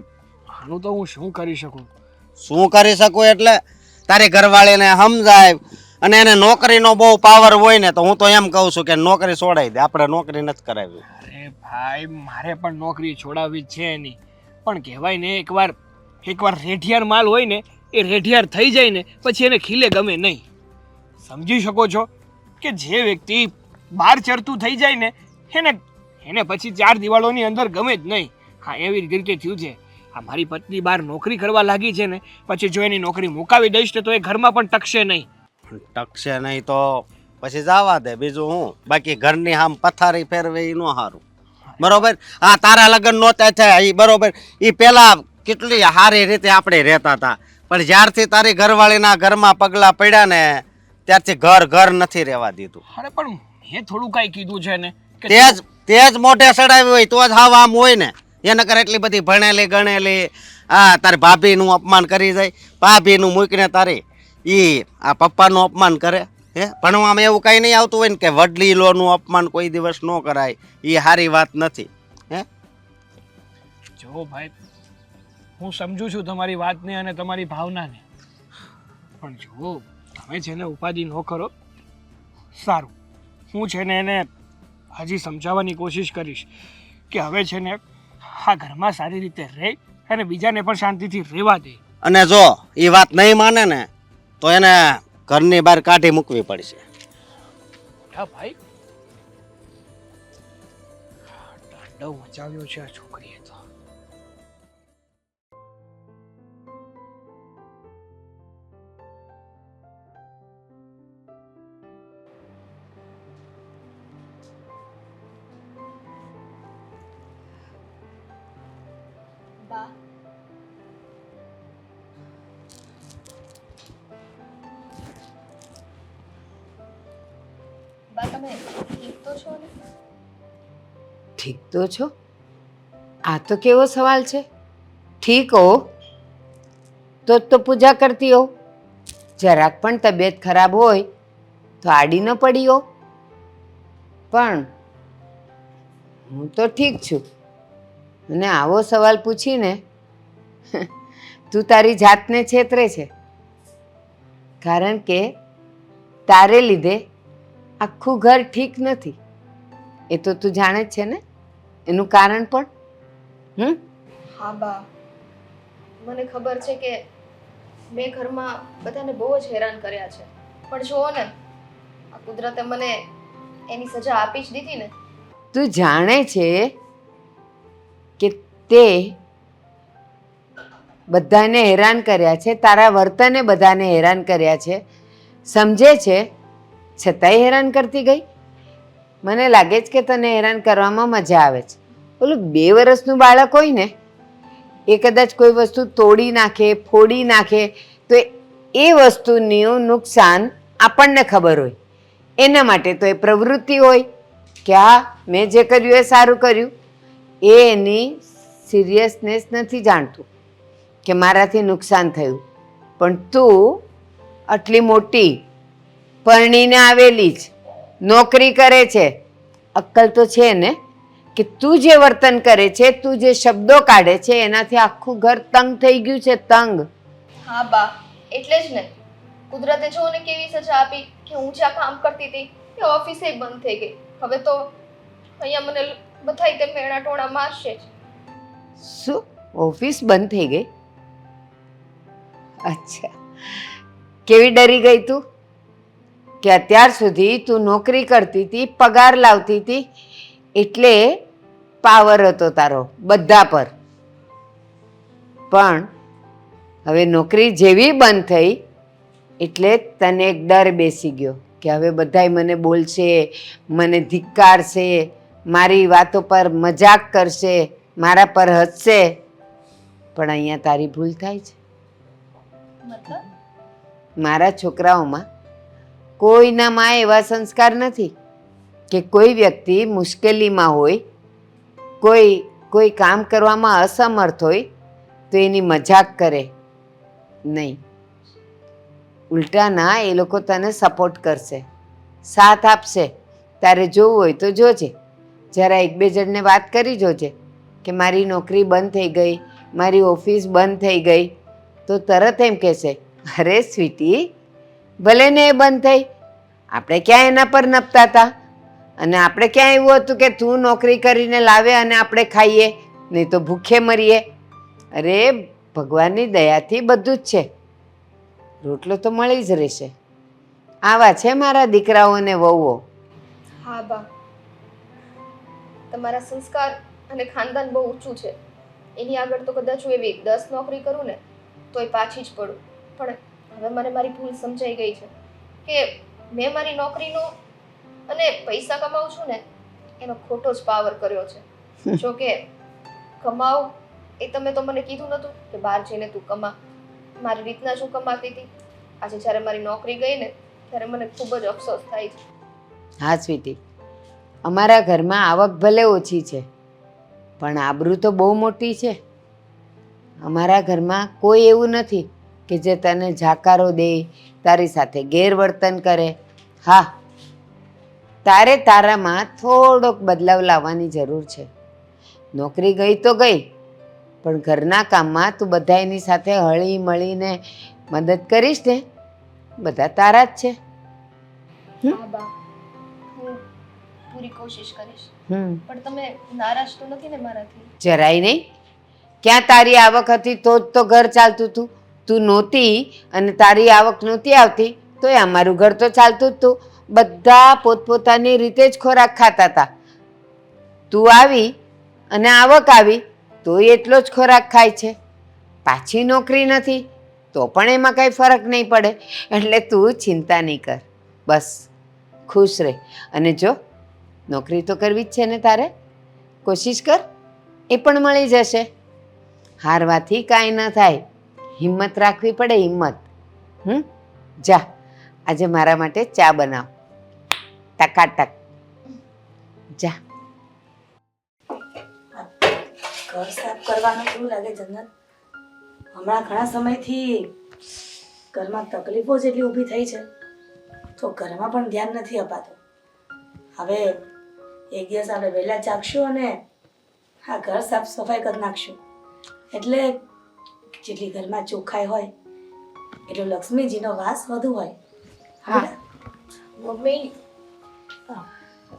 [SPEAKER 1] આનું તો હું શું કરી શકું
[SPEAKER 7] શું કરી શકું એટલે તારી ઘરવાળીને સમજાય અને એને નોકરીનો બહુ પાવર હોય ને તો હું તો એમ કહું છું કે નોકરી છોડાવી દે. આપણે નોકરી નથી કરાવી.
[SPEAKER 1] અરે ભાઈ મારે પણ નોકરી છોડાવવી જ છે એની પણ કહેવાય ને એકવાર રેઢિયાર માલ હોય ને એ રેઢિયાર થઈ જાય ને પછી એને ખીલે ગમે નહીં સમજી શકો છો કે જે વ્યક્તિ બહાર ચરતું થઈ જાય ને એને પછી 4 દિવાલોની અંદર ગમે જ નહીં. હા એવી રીતે થયું છે આ મારી પત્ની બહાર નોકરી કરવા લાગી છે ને પછી જો એની નોકરી મુકાવી દઈશ ને તો એ ઘરમાં પણ ટકશે નહીં.
[SPEAKER 7] ટકશે નહીં તો પછી જવા દે બીજું હું. બાકી ઘરની આમ પથારી ફેરવે એ ન સારું બરોબર. હા તારા લગ્ન નહોતા થયા એ બરોબર એ પેલા કેટલી સારી રીતે આપણે રહેતા હતા પણ જ્યારથી તારી ઘરવાળીના ઘરમાં પગલાં પડ્યા ને ત્યારથી ઘર નથી રહેવા દીધું.
[SPEAKER 1] અરે પણ મેં થોડું કાંઈ કીધું છે ને કે
[SPEAKER 7] તે જ મોઢે ચડાવ્યું હોય તો જ હાવ આમ હોય ને. એને કર એટલી બધી ભણેલી ગણેલી આ તારી ભાભીનું અપમાન કરી જાય ભાભીનું મૂકીને તારી આ પપ્પાનું અપમાન કરે હે ભણવામાં એવું કાંઈ નહીં આવતું હોય ને કે વડીલોનું અપમાન કોઈ દિવસ ન કરાય એ સારી વાત નથી હે.
[SPEAKER 1] જો ભાઈ હું સમજુ છું તમારી વાતને અને તમારી ભાવનાને પણ જો તમે છે ને ઉપાધિ ન કરો સારું હું છે ને એને હજી સમજાવવાની કોશિશ કરીશ કે હવે છે ને આ ઘરમાં સારી રીતે રહે અને બીજાને પણ શાંતિથી રહેવા દે.
[SPEAKER 7] અને જો એ વાત નહીં માને ને તો એને ઘરની બહાર કાઢી મૂકવી પડશે.
[SPEAKER 1] મોટા ભાઈ તાંડવ મચાવ્યો છે આ છોકરીએ તો.
[SPEAKER 2] બા બા તમે ઠીક તો છો ને?
[SPEAKER 8] ઠીક તો છો? આ તો કેવો સવાલ છે? ઠીક હો તો પૂજા કરતી હો. જરાક પણ તબિયત ખરાબ હોય તો આડી ન પડી હો. પણ હું તો ઠીક છું અને આવો સવાલ પૂછીને તું તારી જાતને છેતરે છે કારણ કે તારે લીધે આખું ઘર ઠીક નથી. એ તો તું જાણે જ છે ને એનું કારણ પણ.
[SPEAKER 2] હા બા મને ખબર છે કે મેં ઘરમાં બધાને બહુ જ હેરાન કર્યા છે પણ જુઓ ને આ કુદરતે મને એની સજા આપી જ દીધી ને.
[SPEAKER 8] તું જાણે છે કે તે બધાને હેરાન કર્યા છે તારા વર્તને બધાને હેરાન કર્યા છે સમજે છે છતાંય હેરાન કરતી ગઈ. મને લાગે છે કે તને હેરાન કરવામાં મજા આવે છે. ઓલું 2 વર્ષનું બાળક હોય ને એ કદાચ કોઈ વસ્તુ તોડી નાખે ફોડી નાખે તો એ વસ્તુનું નુકસાન આપણને ખબર હોય એના માટે તો એ પ્રવૃત્તિ હોય કે હા મેં જે કર્યું એ સારું કર્યું. એ એની સિરિયસનેસ નથી જાણતું કે મારાથી નુકસાન થયું. પણ તું આટલી મોટી પરણીને આવેલી જ નોકરી કરે છે અક્કલ તો છે ને કે તું જે વર્તન કરે છે તું જે શબ્દો કાઢે છે એનાથી આખું ઘર તંગ થઈ ગયું છે તંગ.
[SPEAKER 2] હા બા એટલે જ ને કુદરતે જો ને કેવી સજા આપી કે હું જ્યાં કામ કરતી હતી એ ઓફિસે બંધ થઈ ગઈ હવે તો અહીંયા મને બધાય તે મેણા ટોણા મારશે જ.
[SPEAKER 8] શું ઓફિસ બંધ થઈ ગઈ? અચ્છા, કેવી ડરી ગઈ તું કે અત્યાર સુધી તું નોકરી કરતી હતી, પગાર લાવતી હતી, એટલે પાવર હતો તારો બધા પર. પણ હવે નોકરી જેવી બંધ થઈ એટલે તને એક ડર બેસી ગયો કે હવે બધાય મને બોલશે, મને ધિક્કારશે, મારી વાતો પર મજાક કરશે, મારા પર હસશે. પણ અહીંયા તારી ભૂલ થાય છે.
[SPEAKER 2] મતલબ
[SPEAKER 8] મારા છોકરાઓમાં કોઈનામાં એવા સંસ્કાર નથી કે કોઈ વ્યક્તિ મુશ્કેલીમાં હોય, કોઈ કામ કરવામાં અસમર્થ હોય તો એની મજાક કરે નહીં. ઉલટાના એ લોકો તને સપોર્ટ કરશે, સાથ આપશે. તારે જોવું હોય તો જોજે, જરા એક બે જણને વાત કરી જોજે કે મારી નોકરી બંધ થઈ ગઈ, મારી ઓફિસ બંધ થઈ ગઈ, તો તરત એમ કહેશે, અરે સ્વીટી, ભલે ને એ બંધ થઈ, આપણે ક્યાં એના પર નપતા હતા? અને આપણે ક્યાં એવું હતું કે તું નોકરી કરીને લાવે અને આપણે ખાઈએ, નહીં તો ભૂખે મરીએ? અરે ભગવાનની દયાથી બધું જ છે, રોટલો તો મળી જ રહેશે. આવા છે મારા દીકરાઓ અને વહુઓ.
[SPEAKER 2] હા બા, તમારા સંસ્કાર અને ખાનદાન બહુ ઊંચું છે. એની આગળ તો કદાચ હું એવી 10 નોકરી કરું ને તોય પાછી જ પડું. પણ હવે મને મારી ભૂલ સમજાઈ ગઈ છે કે મેં મારી નોકરીનો અને પૈસા કમાઉં છું ને એનો ખોટો જ પાવર કર્યો છે. જો કે કમાવ એ તમે તો મને કીધું નહોતું કે બહાર જઈને તું કમા. મારી રીતના જ હું કમાતી હતી. આજે જ્યારે મારી નોકરી ગઈ ને ત્યારે મને ખૂબ જ અફસોસ થાય છે.
[SPEAKER 8] હા સ્વીટી, અમારા ઘરમાં આવક ભલે ઓછી છે પણ આબરૂ તો બહુ મોટી છે. અમારા ઘરમાં કોઈ એવું નથી કે જે તને જાકારો દે, તારી સાથે ગેરવર્તન કરે. હા, તારે તારામાં થોડોક બદલાવ લાવવાની જરૂર છે. નોકરી ગઈ તો ગઈ, પણ ઘરના કામમાં તું બધા એની સાથે હળી મળીને મદદ કરીશ ને, બધા તારા જ છે.
[SPEAKER 2] હા બા, હું પૂરી કોશિશ કરીશ. પણ તમે નારાજ તો નથી ને મારાથી?
[SPEAKER 8] જરાય નહીં. ક્યાં તારી આવક હતી તો જ તો ઘર ચાલતું હતું. તું નહોતી અને તારી આવક નહોતી આવતી તોય અમારું ઘર તો ચાલતું જ હતું. બધા પોતપોતાની રીતે જ ખોરાક ખાતા હતા. તું આવી અને આવક આવી તોય એટલો જ ખોરાક ખાય છે. પાછી નોકરી નથી તો પણ એમાં કાંઈ ફરક નહીં પડે. એટલે તું ચિંતા નહીં કર, બસ ખુશ રહે. અને જો નોકરી તો કરવી જ છે ને તારે, કોશિશ કર, એ પણ મળી જશે. હારવાથી કાંઈ ન થાય, હિંમત રાખવી પડે, હિંમત. જા આજે મારા માટે ચા બનાવ, ટકાટક. જા.
[SPEAKER 4] ઘર સાફ કરવાનું કેવું લાગે જન્નત? હમણાં ઘણા સમયથી ઘરમાં તકલીફો જેટલી ઊભી થઈ છે તો ઘરમાં પણ ધ્યાન નથી અપાતું. હવે એક દિવસ આપણે વહેલા જાગશું અને હા ઘર સાફ સફાઈ કરી નાખશું, એટલે જેટલી ઘરમાં ચોખ્ખાઈ હોય એટલો લક્ષ્મીજીનો વાસ વધુ હોય.
[SPEAKER 5] હા.
[SPEAKER 2] મમ્મી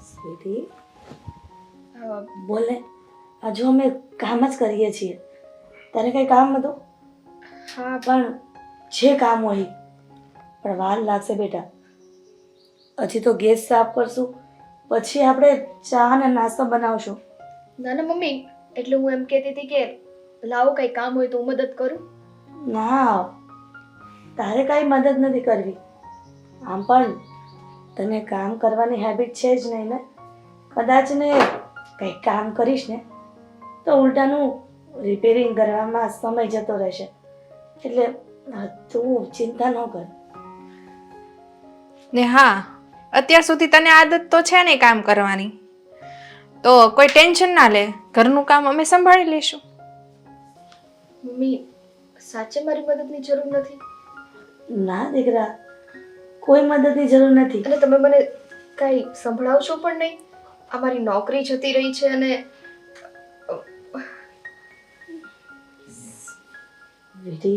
[SPEAKER 4] સ્વીટી બોલ ને, હજુ અમે કામ જ કરીએ છીએ. તારે કંઈ કામ હતું?
[SPEAKER 2] હા
[SPEAKER 4] પણ જે કામ હોય પણ વાર લાગશે બેટા. હજી તો ગેસ સાફ કરશું, પછી આપણે ચા અને નાસ્તો બનાવશું.
[SPEAKER 2] ના ના મમ્મી, એટલે હું એમ કહેતી હતી કે લાવો કંઈ કામ હોય તો હું મદદ કરું.
[SPEAKER 4] ના, તારે કાંઈ મદદ નથી કરવી. આમ પણ તને કામ કરવાની હેબિટ છે જ નહીં ને. કદાચ ને કંઈક કામ કરીશ ને તો ઉલટાનું રિપેરિંગ કરવામાં સમય જતો રહેશે. એટલે તું ચિંતા ન કર.
[SPEAKER 5] ને હા, અત્યાર સુધી તને આદત તો છે નહીં કામ કરવાની, તો કોઈ ટેન્શન ના લે, ઘરનું કામ અમે સંભાળી લઈશું.
[SPEAKER 2] મમ્મી સાચે મારી મદદની જરૂર નથી?
[SPEAKER 4] ના દીકરા, કોઈ મદદની જરૂર નથી.
[SPEAKER 2] અને તમે મને કાંઈ સંભળાવશો પણ નહીં? આ મારી નોકરી જતી રહી છે અને
[SPEAKER 4] વિધિ,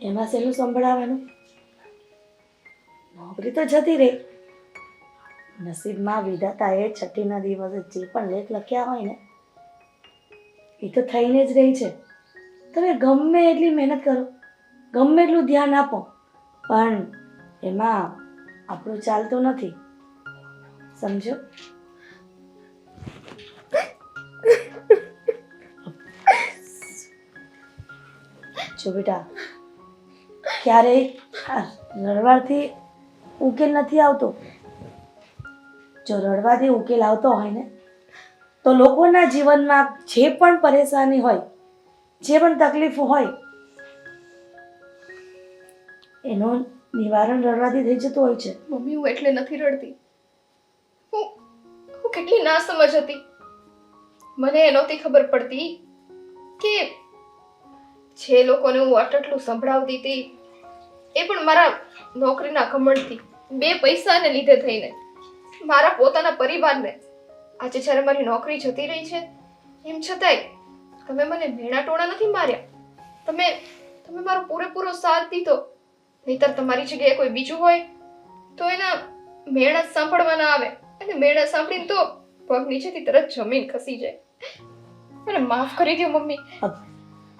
[SPEAKER 4] એમાં શેનું સંભળાવવાનું? નોકરી તો જતી રહી, નસીબમાં વિધાતાએ છઠ્ઠીના દિવસે જે પણ લેખ લખ્યા હોય ને એ તો થઈને જ રહી છે. તમે ગમે એટલી મહેનત કરો, ગમે એટલું ધ્યાન આપો, પણ એમાં આપણું ચાલતું નથી, સમજો? જો બેટા, ક્યારેય રડવાથી ઉકેલ નથી આવતો. જો રડવાથી ઉકેલ આવતો હોય ને તો લોકોના જીવનમાં જે પણ પરેશાની હોય, જે પણ તકલીફ હોય, એનું નિવારણ રડવાથી થઈ જતું હોય છે.
[SPEAKER 2] મમ્મી, હું એટલે નથી રડતી. હું કેટલી ના સમજ હતી. મને એ નહોતી ખબર પડતી કે જે લોકોને હું આટલું સંભળાવતી હતી એ પણ મારા નોકરીના ઘમંડથી, બે પૈસાને લીધે થઈને, મારા પોતાના પરિવારને. આજે જ્યારે મારી નોકરી જતી રહી છે એમ છતાંય તમે મને મેણા ટોણા નથી માર્યા. તમે મારો પૂરેપૂરો સાથ દીધો. નહીતર તમારી જગ્યાએ કોઈ બીજું હોય તો એના મેણા સાંભળવા ના આવે, અને મેણા સાંભળીને તો પગ નીચેથી તરત જમીન ખસી જાય. મને માફ કરી દો મમ્મી.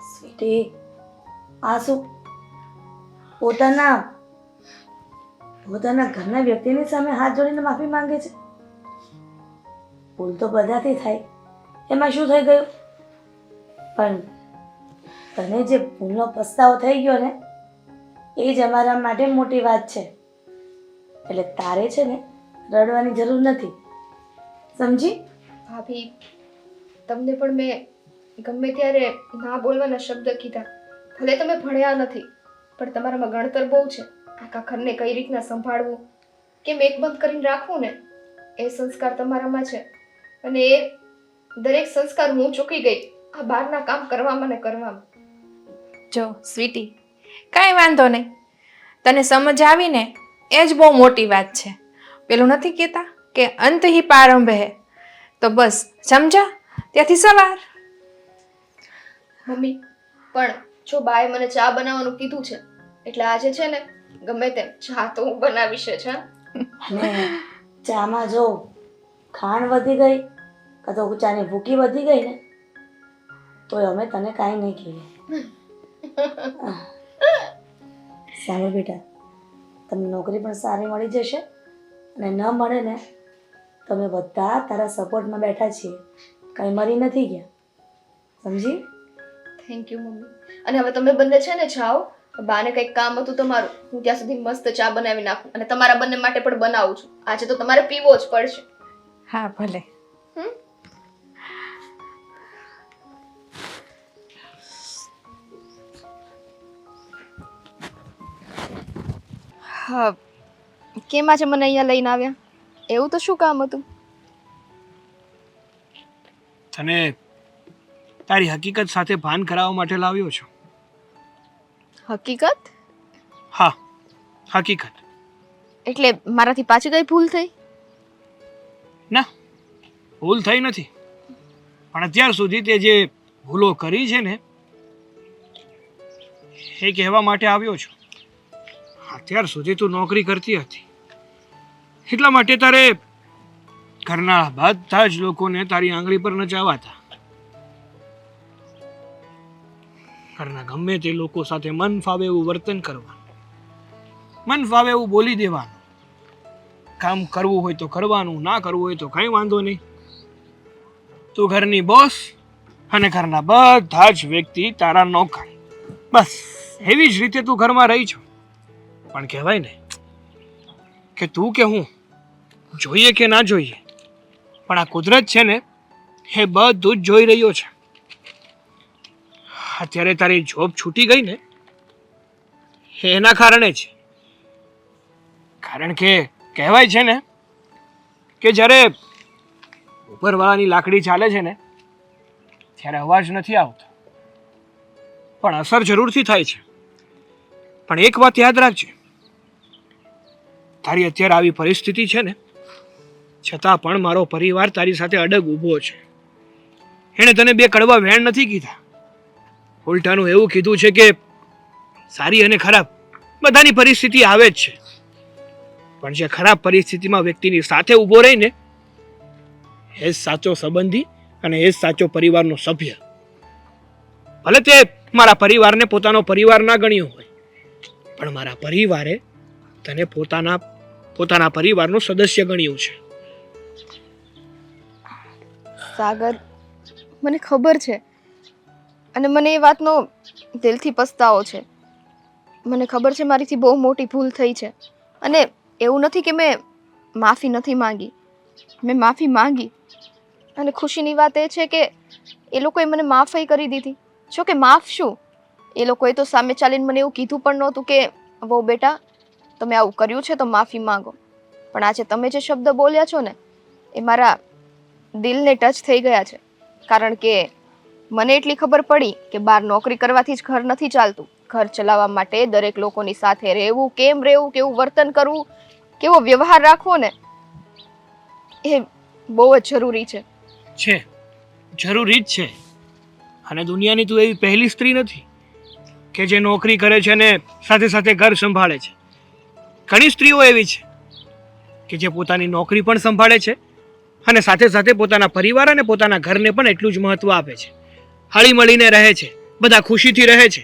[SPEAKER 4] સ્વીટી, આ શું પોતાના ઘરના વ્યક્તિની સામે હાથ જોડીને માફી માંગે છે? ભૂલ તો બધાથી થાય, એમાં શું થઈ ગયું? પણ તને જે ભૂલનો પસ્તાવો થઈ ગયો ને એ જ અમારા માટે મોટી વાત છે. એટલે તારે છે ને રડવાની જરૂર નથી, સમજી?
[SPEAKER 2] ભાભી, તમને પણ મેં ગમે ત્યારે ના બોલવાના શબ્દ કીધા. ભલે તમે ભણ્યા નથી, પણ તમારામાં ગણતર બહુ છે. આખા ઘરને કઈ રીતના સંભાળવું, કેમ એક બંધ કરીને રાખવું ને, એ સંસ્કાર તમારામાં છે. અને એ દરેક સંસ્કાર હું ચૂકી ગઈ આ બહારના કામ કરવામાં ને કરવામાં.
[SPEAKER 5] જો સ્વીટી, કાંઈ વાંધો નહીં, તને સમજ આવી ને એ જ બહુ મોટી વાત છે. પેલું નથી કહેતા કે અંત હી પ્રારંભ હે, તો બસ સમજા, ત્યાંથી સવાર.
[SPEAKER 2] મમ્મી, પણ જો બાએ મને ચા બનાવવાનું કીધું છે એટલે આજે છે ને ગમે તેમ ચા તો હું બનાવીશ જ.
[SPEAKER 4] અને ચામાં જો ખાંડ વધી ગઈ કાં તો ચાની ભૂકી વધી ગઈ ને તોય અમે તને કાંઈ નહીં કહીએ. સાંભળ બેટા, તમને નોકરી પણ સારી મળી જશે, અને ન મળે ને તમે બધા તારા સપોર્ટમાં બેઠા છીએ, કંઈ મરી નથી ગયા, સમજી?
[SPEAKER 2] Thank you mummy. અને હવે તમે બંને છે ને જાઓ, બાને કંઈક કામ હતું તમારું, હું ત્યાં સુધી મસ્ત ચા બનાવી નાખું, અને તમારા બંને માટે પણ બનાવું છું. આજે તો તમારે પીવો જ પડશે.
[SPEAKER 5] હા ભલે.
[SPEAKER 2] હા, કેમ આજે મને અહીંયા લઈને આવ્યા? એવું તો શું કામ હતું?
[SPEAKER 1] તને તારી હકીકત સાથે ભાન કરાવવા માટે લાવ્યો છું.
[SPEAKER 2] હકીકત?
[SPEAKER 1] હા, હકીકત.
[SPEAKER 2] એટલે મારાથી પાછી કઈ ભૂલ થઈ?
[SPEAKER 1] ના, ભૂલ થઈ નથી, પણ અત્યાર સુધી તે જે ભૂલો કરી છે ને એ કહેવા માટે આવ્યો છું. અત્યાર સુધી તું નોકરી કરતી હતી એટલા માટે તારે ઘરના બધા જ લોકોને તારી આંગળી પર નચાવાતા. ઘરના ગમે તે લોકો સાથે મન ફાવે એવું વર્તન કરવાનું, મન ફાવે એવું બોલી દેવાનું. કામ કરવું હોય તો કરવાનું, ના કરવું હોય તો કંઈ વાંધો નહીં. તું ઘરની બોસ અને ઘરના બધા જ વ્યક્તિ તારા નોકર. બસ એવી જ રીતે તું ઘરમાં રહી છો. પણ કહેવાય ને કે તું કે હું, જોઈએ કે ના જોઈએ, પણ આ કુદરત છે ને એ બધું જ જોઈ રહ્યો છે. અત્યારે તારી જોબ છૂટી ગઈ ને એના કારણે છે. કારણ કે કહેવાય છે ને કે જ્યારે ઉપરવાળાની લાકડી ચાલે છે ને ત્યારે અવાજ નથી આવતો, પણ અસર જરૂરથી થાય છે. પણ એક વાત યાદ રાખજે, તારી અત્યારે આવી પરિસ્થિતિ છે ને છતાં પણ મારો પરિવાર તારી સાથે અડગ ઊભો છે. એણે તને બે કડવા વેણ નથી કીધા, ઉલટાનું એવું કીધું છે કે સારી અને ખરાબ બધાની પરિસ્થિતિ આવે જ છે, પણ જે ખરાબ પરિસ્થિતિમાં વ્યક્તિની સાથે ઊભો રહે ને એ જ સાચો સંબંધી અને એ જ સાચો પરિવારનો સભ્ય. ભલે તે મારા પરિવારને પોતાનો પરિવાર ના ગણ્યો હોય, પણ મારા પરિવારે તને પોતાના પરિવારનો સદસ્ય ગણ્યું છે.
[SPEAKER 2] સાગર, મને ખબર છે અને મને એ વાતનો દિલથી પસ્તાવો છે. મને ખબર છે મારીથી બહુ મોટી ભૂલ થઈ છે અને એવું નથી કે મેં માફી નથી માંગી. મેં માફી માંગી અને ખુશીની વાત એ છે કે એ લોકોએ મને માફી કરી દીધી. જો કે માફ શું, એ લોકોએ તો સામે ચાલીને મને એવું કીધું પણ નહોતું કે વહુ બેટા તમે આવું કર્યું છે તો માફી માંગો. પણ આજે તમે જે શબ્દ બોલ્યા છો ને એ મારા દિલને ટચ થઈ ગયા છે. કારણ કે મને એટલી ખબર પડી કે બહાર નોકરી કરવાથી જ ઘર નથી ચાલતું. ઘર ચલાવવા માટે દરેક લોકોની સાથે રહેવું, કેમ રહેવું, કેવું વર્તન કરવું, કેવો વ્યવહાર રાખવો ને એ બહુ જ જરૂરી છે.
[SPEAKER 1] જરૂરી જ છે. અને દુનિયાની તું એવી પહેલી સ્ત્રી નથી કે જે નોકરી કરે છે અને સાથે સાથે ઘર સંભાળે છે. ઘણી સ્ત્રીઓ એવી છે કે જે પોતાની નોકરી પણ સંભાળે છે અને સાથે સાથે પોતાના પરિવાર અને પોતાના ઘરને પણ એટલું જ મહત્વ આપે છે. હળી મળીને રહે છે, બધા ખુશીથી રહે છે.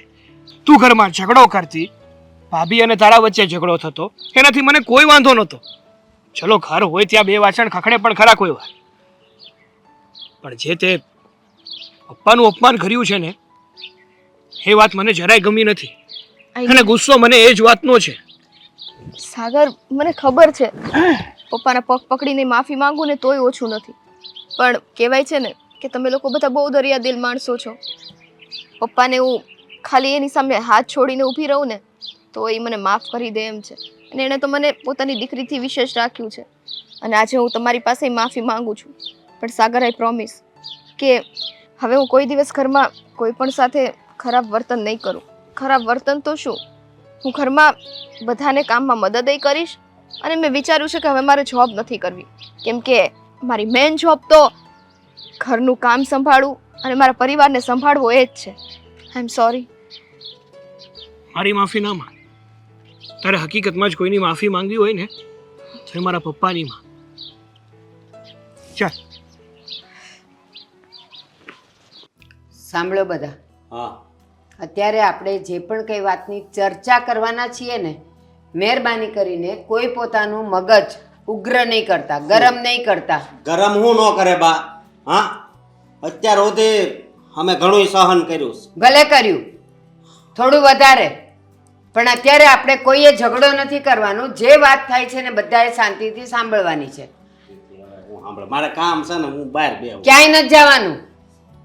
[SPEAKER 1] તું ઘરમાં ઝઘડો કરતી, ભાભી અને તારા વચ્ચે ઝઘડો થતો, એનાથી મને કોઈ વાંધો નહોતો. ચલો ઘર હોય ત્યાં બે વાસણ ખખડે પણ ખરા કોઈ વાર, પણ જે તે પપ્પાનું અપમાન કર્યું છે ને એ વાત મને જરાય ગમી નથી અને ગુસ્સો મને એ જ વાતનો છે.
[SPEAKER 2] સાગર, મને ખબર છે પપ્પાના પગ પકડીને માફી માંગુ ને તોય ઓછું નથી. પણ કહેવાય છે ને કે તમે લોકો બધા બહુ દરિયા દિલ માણસો છો. પપ્પાને હું ખાલી એની સામે હાથ છોડીને ઊભી રહું ને તો એ મને માફ કરી દે એમ છે. અને એણે તો મને પોતાની દીકરીથી વિશેષ રાખ્યું છે. અને આજે હું તમારી પાસે માફી માંગુ છું. પણ સાગર, આઈ પ્રોમિસ કે હવે હું કોઈ દિવસ ઘરમાં કોઈ પણ સાથે ખરાબ વર્તન નહીં કરું. ખરાબ વર્તન તો શું, હું ઘરમાં બધાને કામમાં મદદ કરીશ. અને મેં વિચાર્યું છે કે હવે મારે જોબ નથી કરવી, કેમ કે મારી મેઇન જોબ તો ઘરનું કામ સંભાળવું અને મારા પરિવારને સંભાળવો એ જ છે. આઈ એમ સોરી.
[SPEAKER 1] મારી માફી ના માંગ. તારે હકીકતમાં જ કોઈની માફી માંગવી હોય ને તો એ મારા પપ્પાની માંગ. ચાલ.
[SPEAKER 8] સાંભળો બધા,
[SPEAKER 7] હા
[SPEAKER 8] અત્યારે આપણે જે પણ કંઈ વાતની ચર્ચા કરવાના છીએ ને, મહેરબાની કરીને કોઈ પોતાનું મગજ ઉગ્ર નહીં કરતા, ગરમ નહીં કરતા.
[SPEAKER 7] ગરમ હું ન કરે બા. હા, અત્યાર સુધી અમે ઘણું સહન કર્યું છે.
[SPEAKER 8] ભલે કર્યું, થોડું વધારે, પણ અત્યારે આપણે કોઈએ ઝઘડો નથી કરવાનો. જે વાત થાય છે ને બધાએ શાંતિથી સાંભળવાની છે.
[SPEAKER 7] હું સાંભળ, મારે કામ છે ને, હું બહાર બેહું.
[SPEAKER 8] ક્યાંય નથી જવાનું.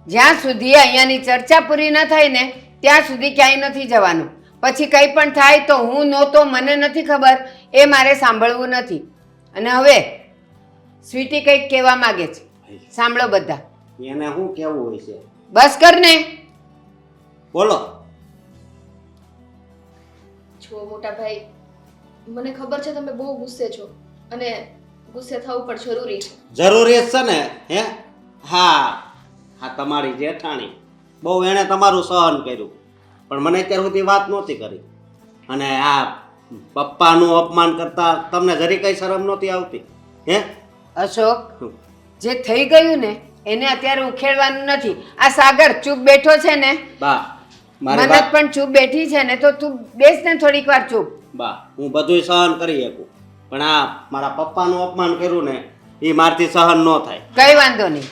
[SPEAKER 8] જ્યાં સુધી અહીંયાની ચર્ચા પૂરી ન થાય ને ત્યાં સુધી ક્યાંય નથી જવાનું. પછી કંઈ પણ થાય તો હું નહોતો, મને નથી ખબર, એ મારે સાંભળવું નથી. અને હવે સ્વીટી કંઈક કહેવા માંગે છે, સાંભળો બધા.
[SPEAKER 7] એને શું કેવું હોય છે?
[SPEAKER 8] બસ કર ને.
[SPEAKER 7] બોલો.
[SPEAKER 2] છો મોટા ભાઈ, મને ખબર છે તમે બહુ ગુસ્સે છો અને ગુસ્સે થવું પણ જરૂરી છે.
[SPEAKER 7] જરૂરી જ છે ને. હે, હા હા, તમારી જેઠાણી બહુ એણે તમારું સહન કર્યું, પણ મને અત્યાર સુધી વાત નહોતી કરી. અને આ પપ્પાનું અપમાન કરતા તમને જરી કઈ શરમ નહોતી આવતી? હે
[SPEAKER 8] અશોક, જે થઈ ગયું ને એને અત્યારે ઉખેડવાનું નથી. આ સાગર ચૂપ બેઠો છે ને,
[SPEAKER 7] બા મારી
[SPEAKER 8] મનત
[SPEAKER 7] વાત,
[SPEAKER 8] પણ ચૂપ બેઠી છે ને, તો તું બેસ ને થોડીક વાર ચૂપ.
[SPEAKER 7] બા હું બધુંય સહન કરી શકું, પણ આ મારા પપ્પાનું અપમાન કર્યું ને એ મારથી સહન ન થાય.
[SPEAKER 8] કઈ વાંધો નહીં.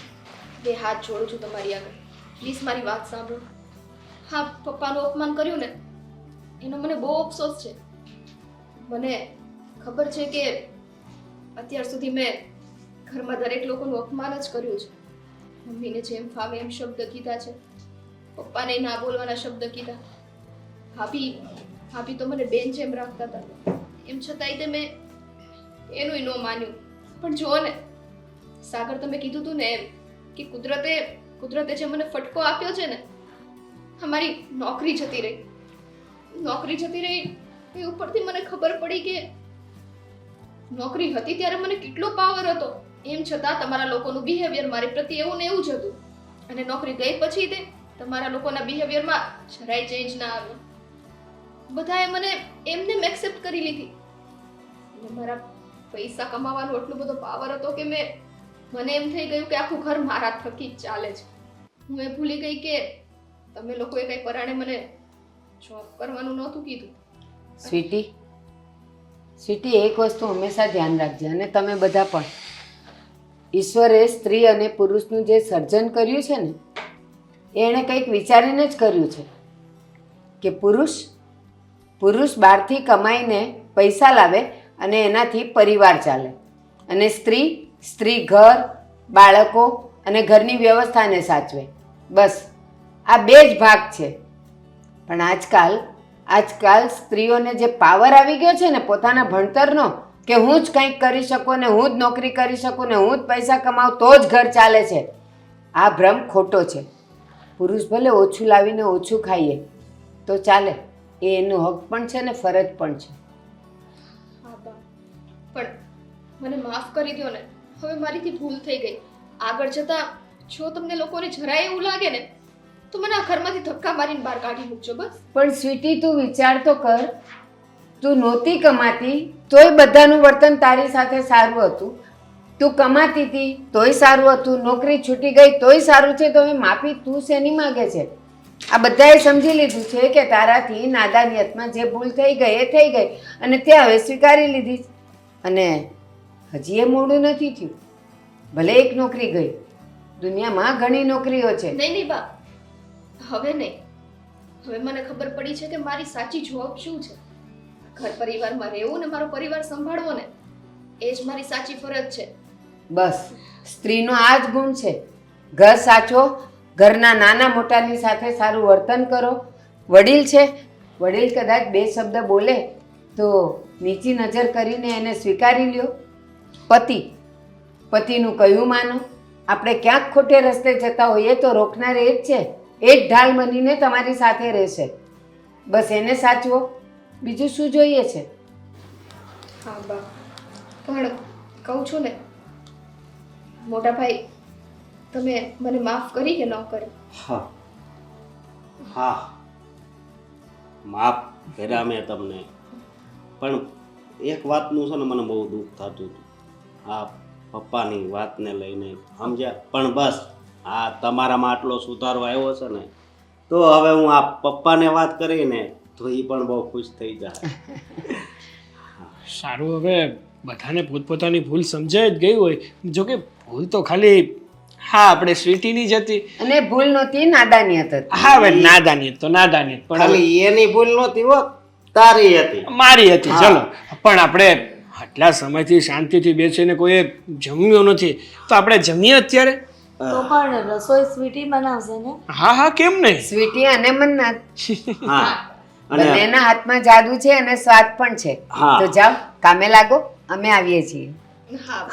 [SPEAKER 2] બે હાથ જોડું છું તમારી આગળ, પ્લીઝ મારી વાત સાંભળો. હા, પપ્પાનું અપમાન કર્યું ને એનો મને બહુ અફસોસ છે. મને ખબર છે કે અત્યાર સુધી મેં ઘરમાં દરેક લોકોનું અપમાન જ કર્યું છે. મમ્મીને જેમ ફાવે એમ શબ્દ કીધા છે, પપ્પાને ના બોલવાના શબ્દ કીધા, ભાભી તો મને બેન જેમ રાખતા હતા. એમ છતાંય તે મેં એનું ન માન્યું. પણ જુઓ ને સાગર, તમે કીધું હતું ને એમ કે કુદરતે જે મને ફટકો આપ્યો છે ને, અમારી નોકરી જતી રહી એ ઉપરથી મને ખબર પડી કે નોકરી હતી ત્યારે મને કેટલો પાવર હતો. એમ છતાં તમારા લોકોનું બિહેવિયર મારી પ્રત્યે એવું ને એવું જ હતું. અને નોકરી ગઈ પછી તે તમારા લોકોના બિહેવિયરમાં જરાય ચેન્જ ના આવ્યો. બધાએ મને એમને એક્સેપ્ટ કરી લીધી. અને મારા પૈસા કમાવાનો એટલો બધો પાવર હતો કે મને એમ થઈ ગયું કે આખું ઘર મારા થકી જ ચાલે છે. હું એ ભૂલી ગઈ કે તમે લોકોએ કઈ પરાણે મને જોબ કરવાનું નહોતું કીધું.
[SPEAKER 8] સ્વીટી સ્વીટી, એક વસ્તુ હંમેશા ધ્યાન રાખજે, અને તમે બધા પણ. ઈશ્વરે સ્ત્રી અને પુરુષનું જે સર્જન કર્યું છે ને, એણે કંઈક વિચારીને જ કર્યું છે કે પુરુષ બહારથી કમાઈને પૈસા લાવે અને એનાથી પરિવાર ચાલે, અને સ્ત્રી ઘર, બાળકો અને ઘરની વ્યવસ્થાને સાચવે. બસ આ બે જ ભાગ છે. પણ આજકાલ સ્ત્રીઓને જે પાવર આવી ગયો છે ને પોતાના ભણતરનો, કે હું જ કંઈક કરી શકું ને હું જ નોકરી કરી શકું ને હું જ પૈસા કમાઉં તો જ ઘર ચાલે છે, આ ભ્રમ ખોટો છે. પુરુષ ભલે ઓછું લાવીને ઓછું ખાઈએ તો ચાલે, એ એનો હક પણ છે ને ફરજ પણ છે.
[SPEAKER 2] હા બા, પણ મને માફ કરી દો ને, હવે મારીથી ભૂલ થઈ ગઈ. આગળ જતા જો તમને લોકોને જરાય એવું લાગે ને તો મને આ ઘરમાંથી ધક્કા મારીને બહાર કાઢી મૂકજો બસ.
[SPEAKER 8] પણ સ્વીટી, તું વિચાર તો કર, તું નહોતી કમાતી તોય બધાનું વર્તન તારી સાથે સારું હતું, તું કમાતી હતી તોય સારું હતું, નોકરી છૂટી ગઈ તોય સારું છે, તો એ માફી તું શેની માગે છે? આ બધાએ સમજી લીધું છે કે તારાથી નાદાનિયતમાં જે ભૂલ થઈ ગઈ એ થઈ ગઈ, અને તે હવે સ્વીકારી લીધી. અને હજી એ મોડું નથી થયું. ભલે એક નોકરી ગઈ, દુનિયામાં ઘણી નોકરીઓ છે.
[SPEAKER 2] નહીં બા, હવે નહીં. હવે મને ખબર પડી છે કે મારી સાચી જોબ શું છે. ઘર પરિવારમાં રહેવું ને મારો પરિવાર સંભાળવો ને એ જ મારી સાચી ફરજ છે.
[SPEAKER 8] બસ સ્ત્રીનો આ જ ગુણ છે. ઘર સાચવો, ઘરના નાના મોટાની સાથે સારું વર્તન કરો. વડીલ છે, વડીલ કદાચ બે શબ્દ બોલે તો નીચી નજર કરીને એને સ્વીકારી લ્યો. પતિનું કહ્યું માનો. આપણે ક્યાંક ખોટે રસ્તે જતા હોઈએ તો રોકનાર એ જ છે, એ જ ઢાલ બનીને તમારી સાથે રહેશે. બસ એને સાચવો, બીજું શું જોઈએ છે?
[SPEAKER 2] હા બા, પણ કહું છું ને મોટા ભાઈ, તમે મને માફ કરી કે ન કરી?
[SPEAKER 7] હા, માફ કર્યા મેં તમને, પણ એક વાતનું છે ને મને બહુ દુઃખ થતું હતું, આ પપ્પાની વાતને લઈને, સમજ્યા? પણ બસ આ તમારામાં આટલો સુધારો આવ્યો છે ને, તો હવે હું આ પપ્પાને વાત કરીને તો એ પણ બહુ ખુશ થઈ જાય.
[SPEAKER 1] સારું, હવે બધાને પોતપોતાની ભૂલ સમજાઈ જ ગઈ હોય. જોકે ભૂલ તો ખાલી આપણે સ્વીટીની જ હતી.
[SPEAKER 8] અને ભૂલ નહોતી, નાદાનિયત હતી.
[SPEAKER 1] હા, હવે નાદાનિયત તો નાદાનિયત, પણ
[SPEAKER 7] ખાલી એની ભૂલ નહોતી હો, તારી હતી,
[SPEAKER 1] મારી હતી. ચલો, પણ આપણે આટલા સમયથી શાંતિથી બેસીને કોઈએ જમ્યો નથી, તો આપણે જમીએ અત્યારે.
[SPEAKER 4] તો પણ રસોઈ સ્વીટી બનાવશે ને?
[SPEAKER 1] હા, કેમ નહીં?
[SPEAKER 8] સ્વીટી અને મન્નત,
[SPEAKER 7] હા. અને
[SPEAKER 8] બંનેના હાથમાં જાદુ છે અને સ્વાદ પણ છે.
[SPEAKER 7] હા.
[SPEAKER 8] તો જાઓ, કામે લાગો, અમે આવીએ છીએ.
[SPEAKER 2] હા.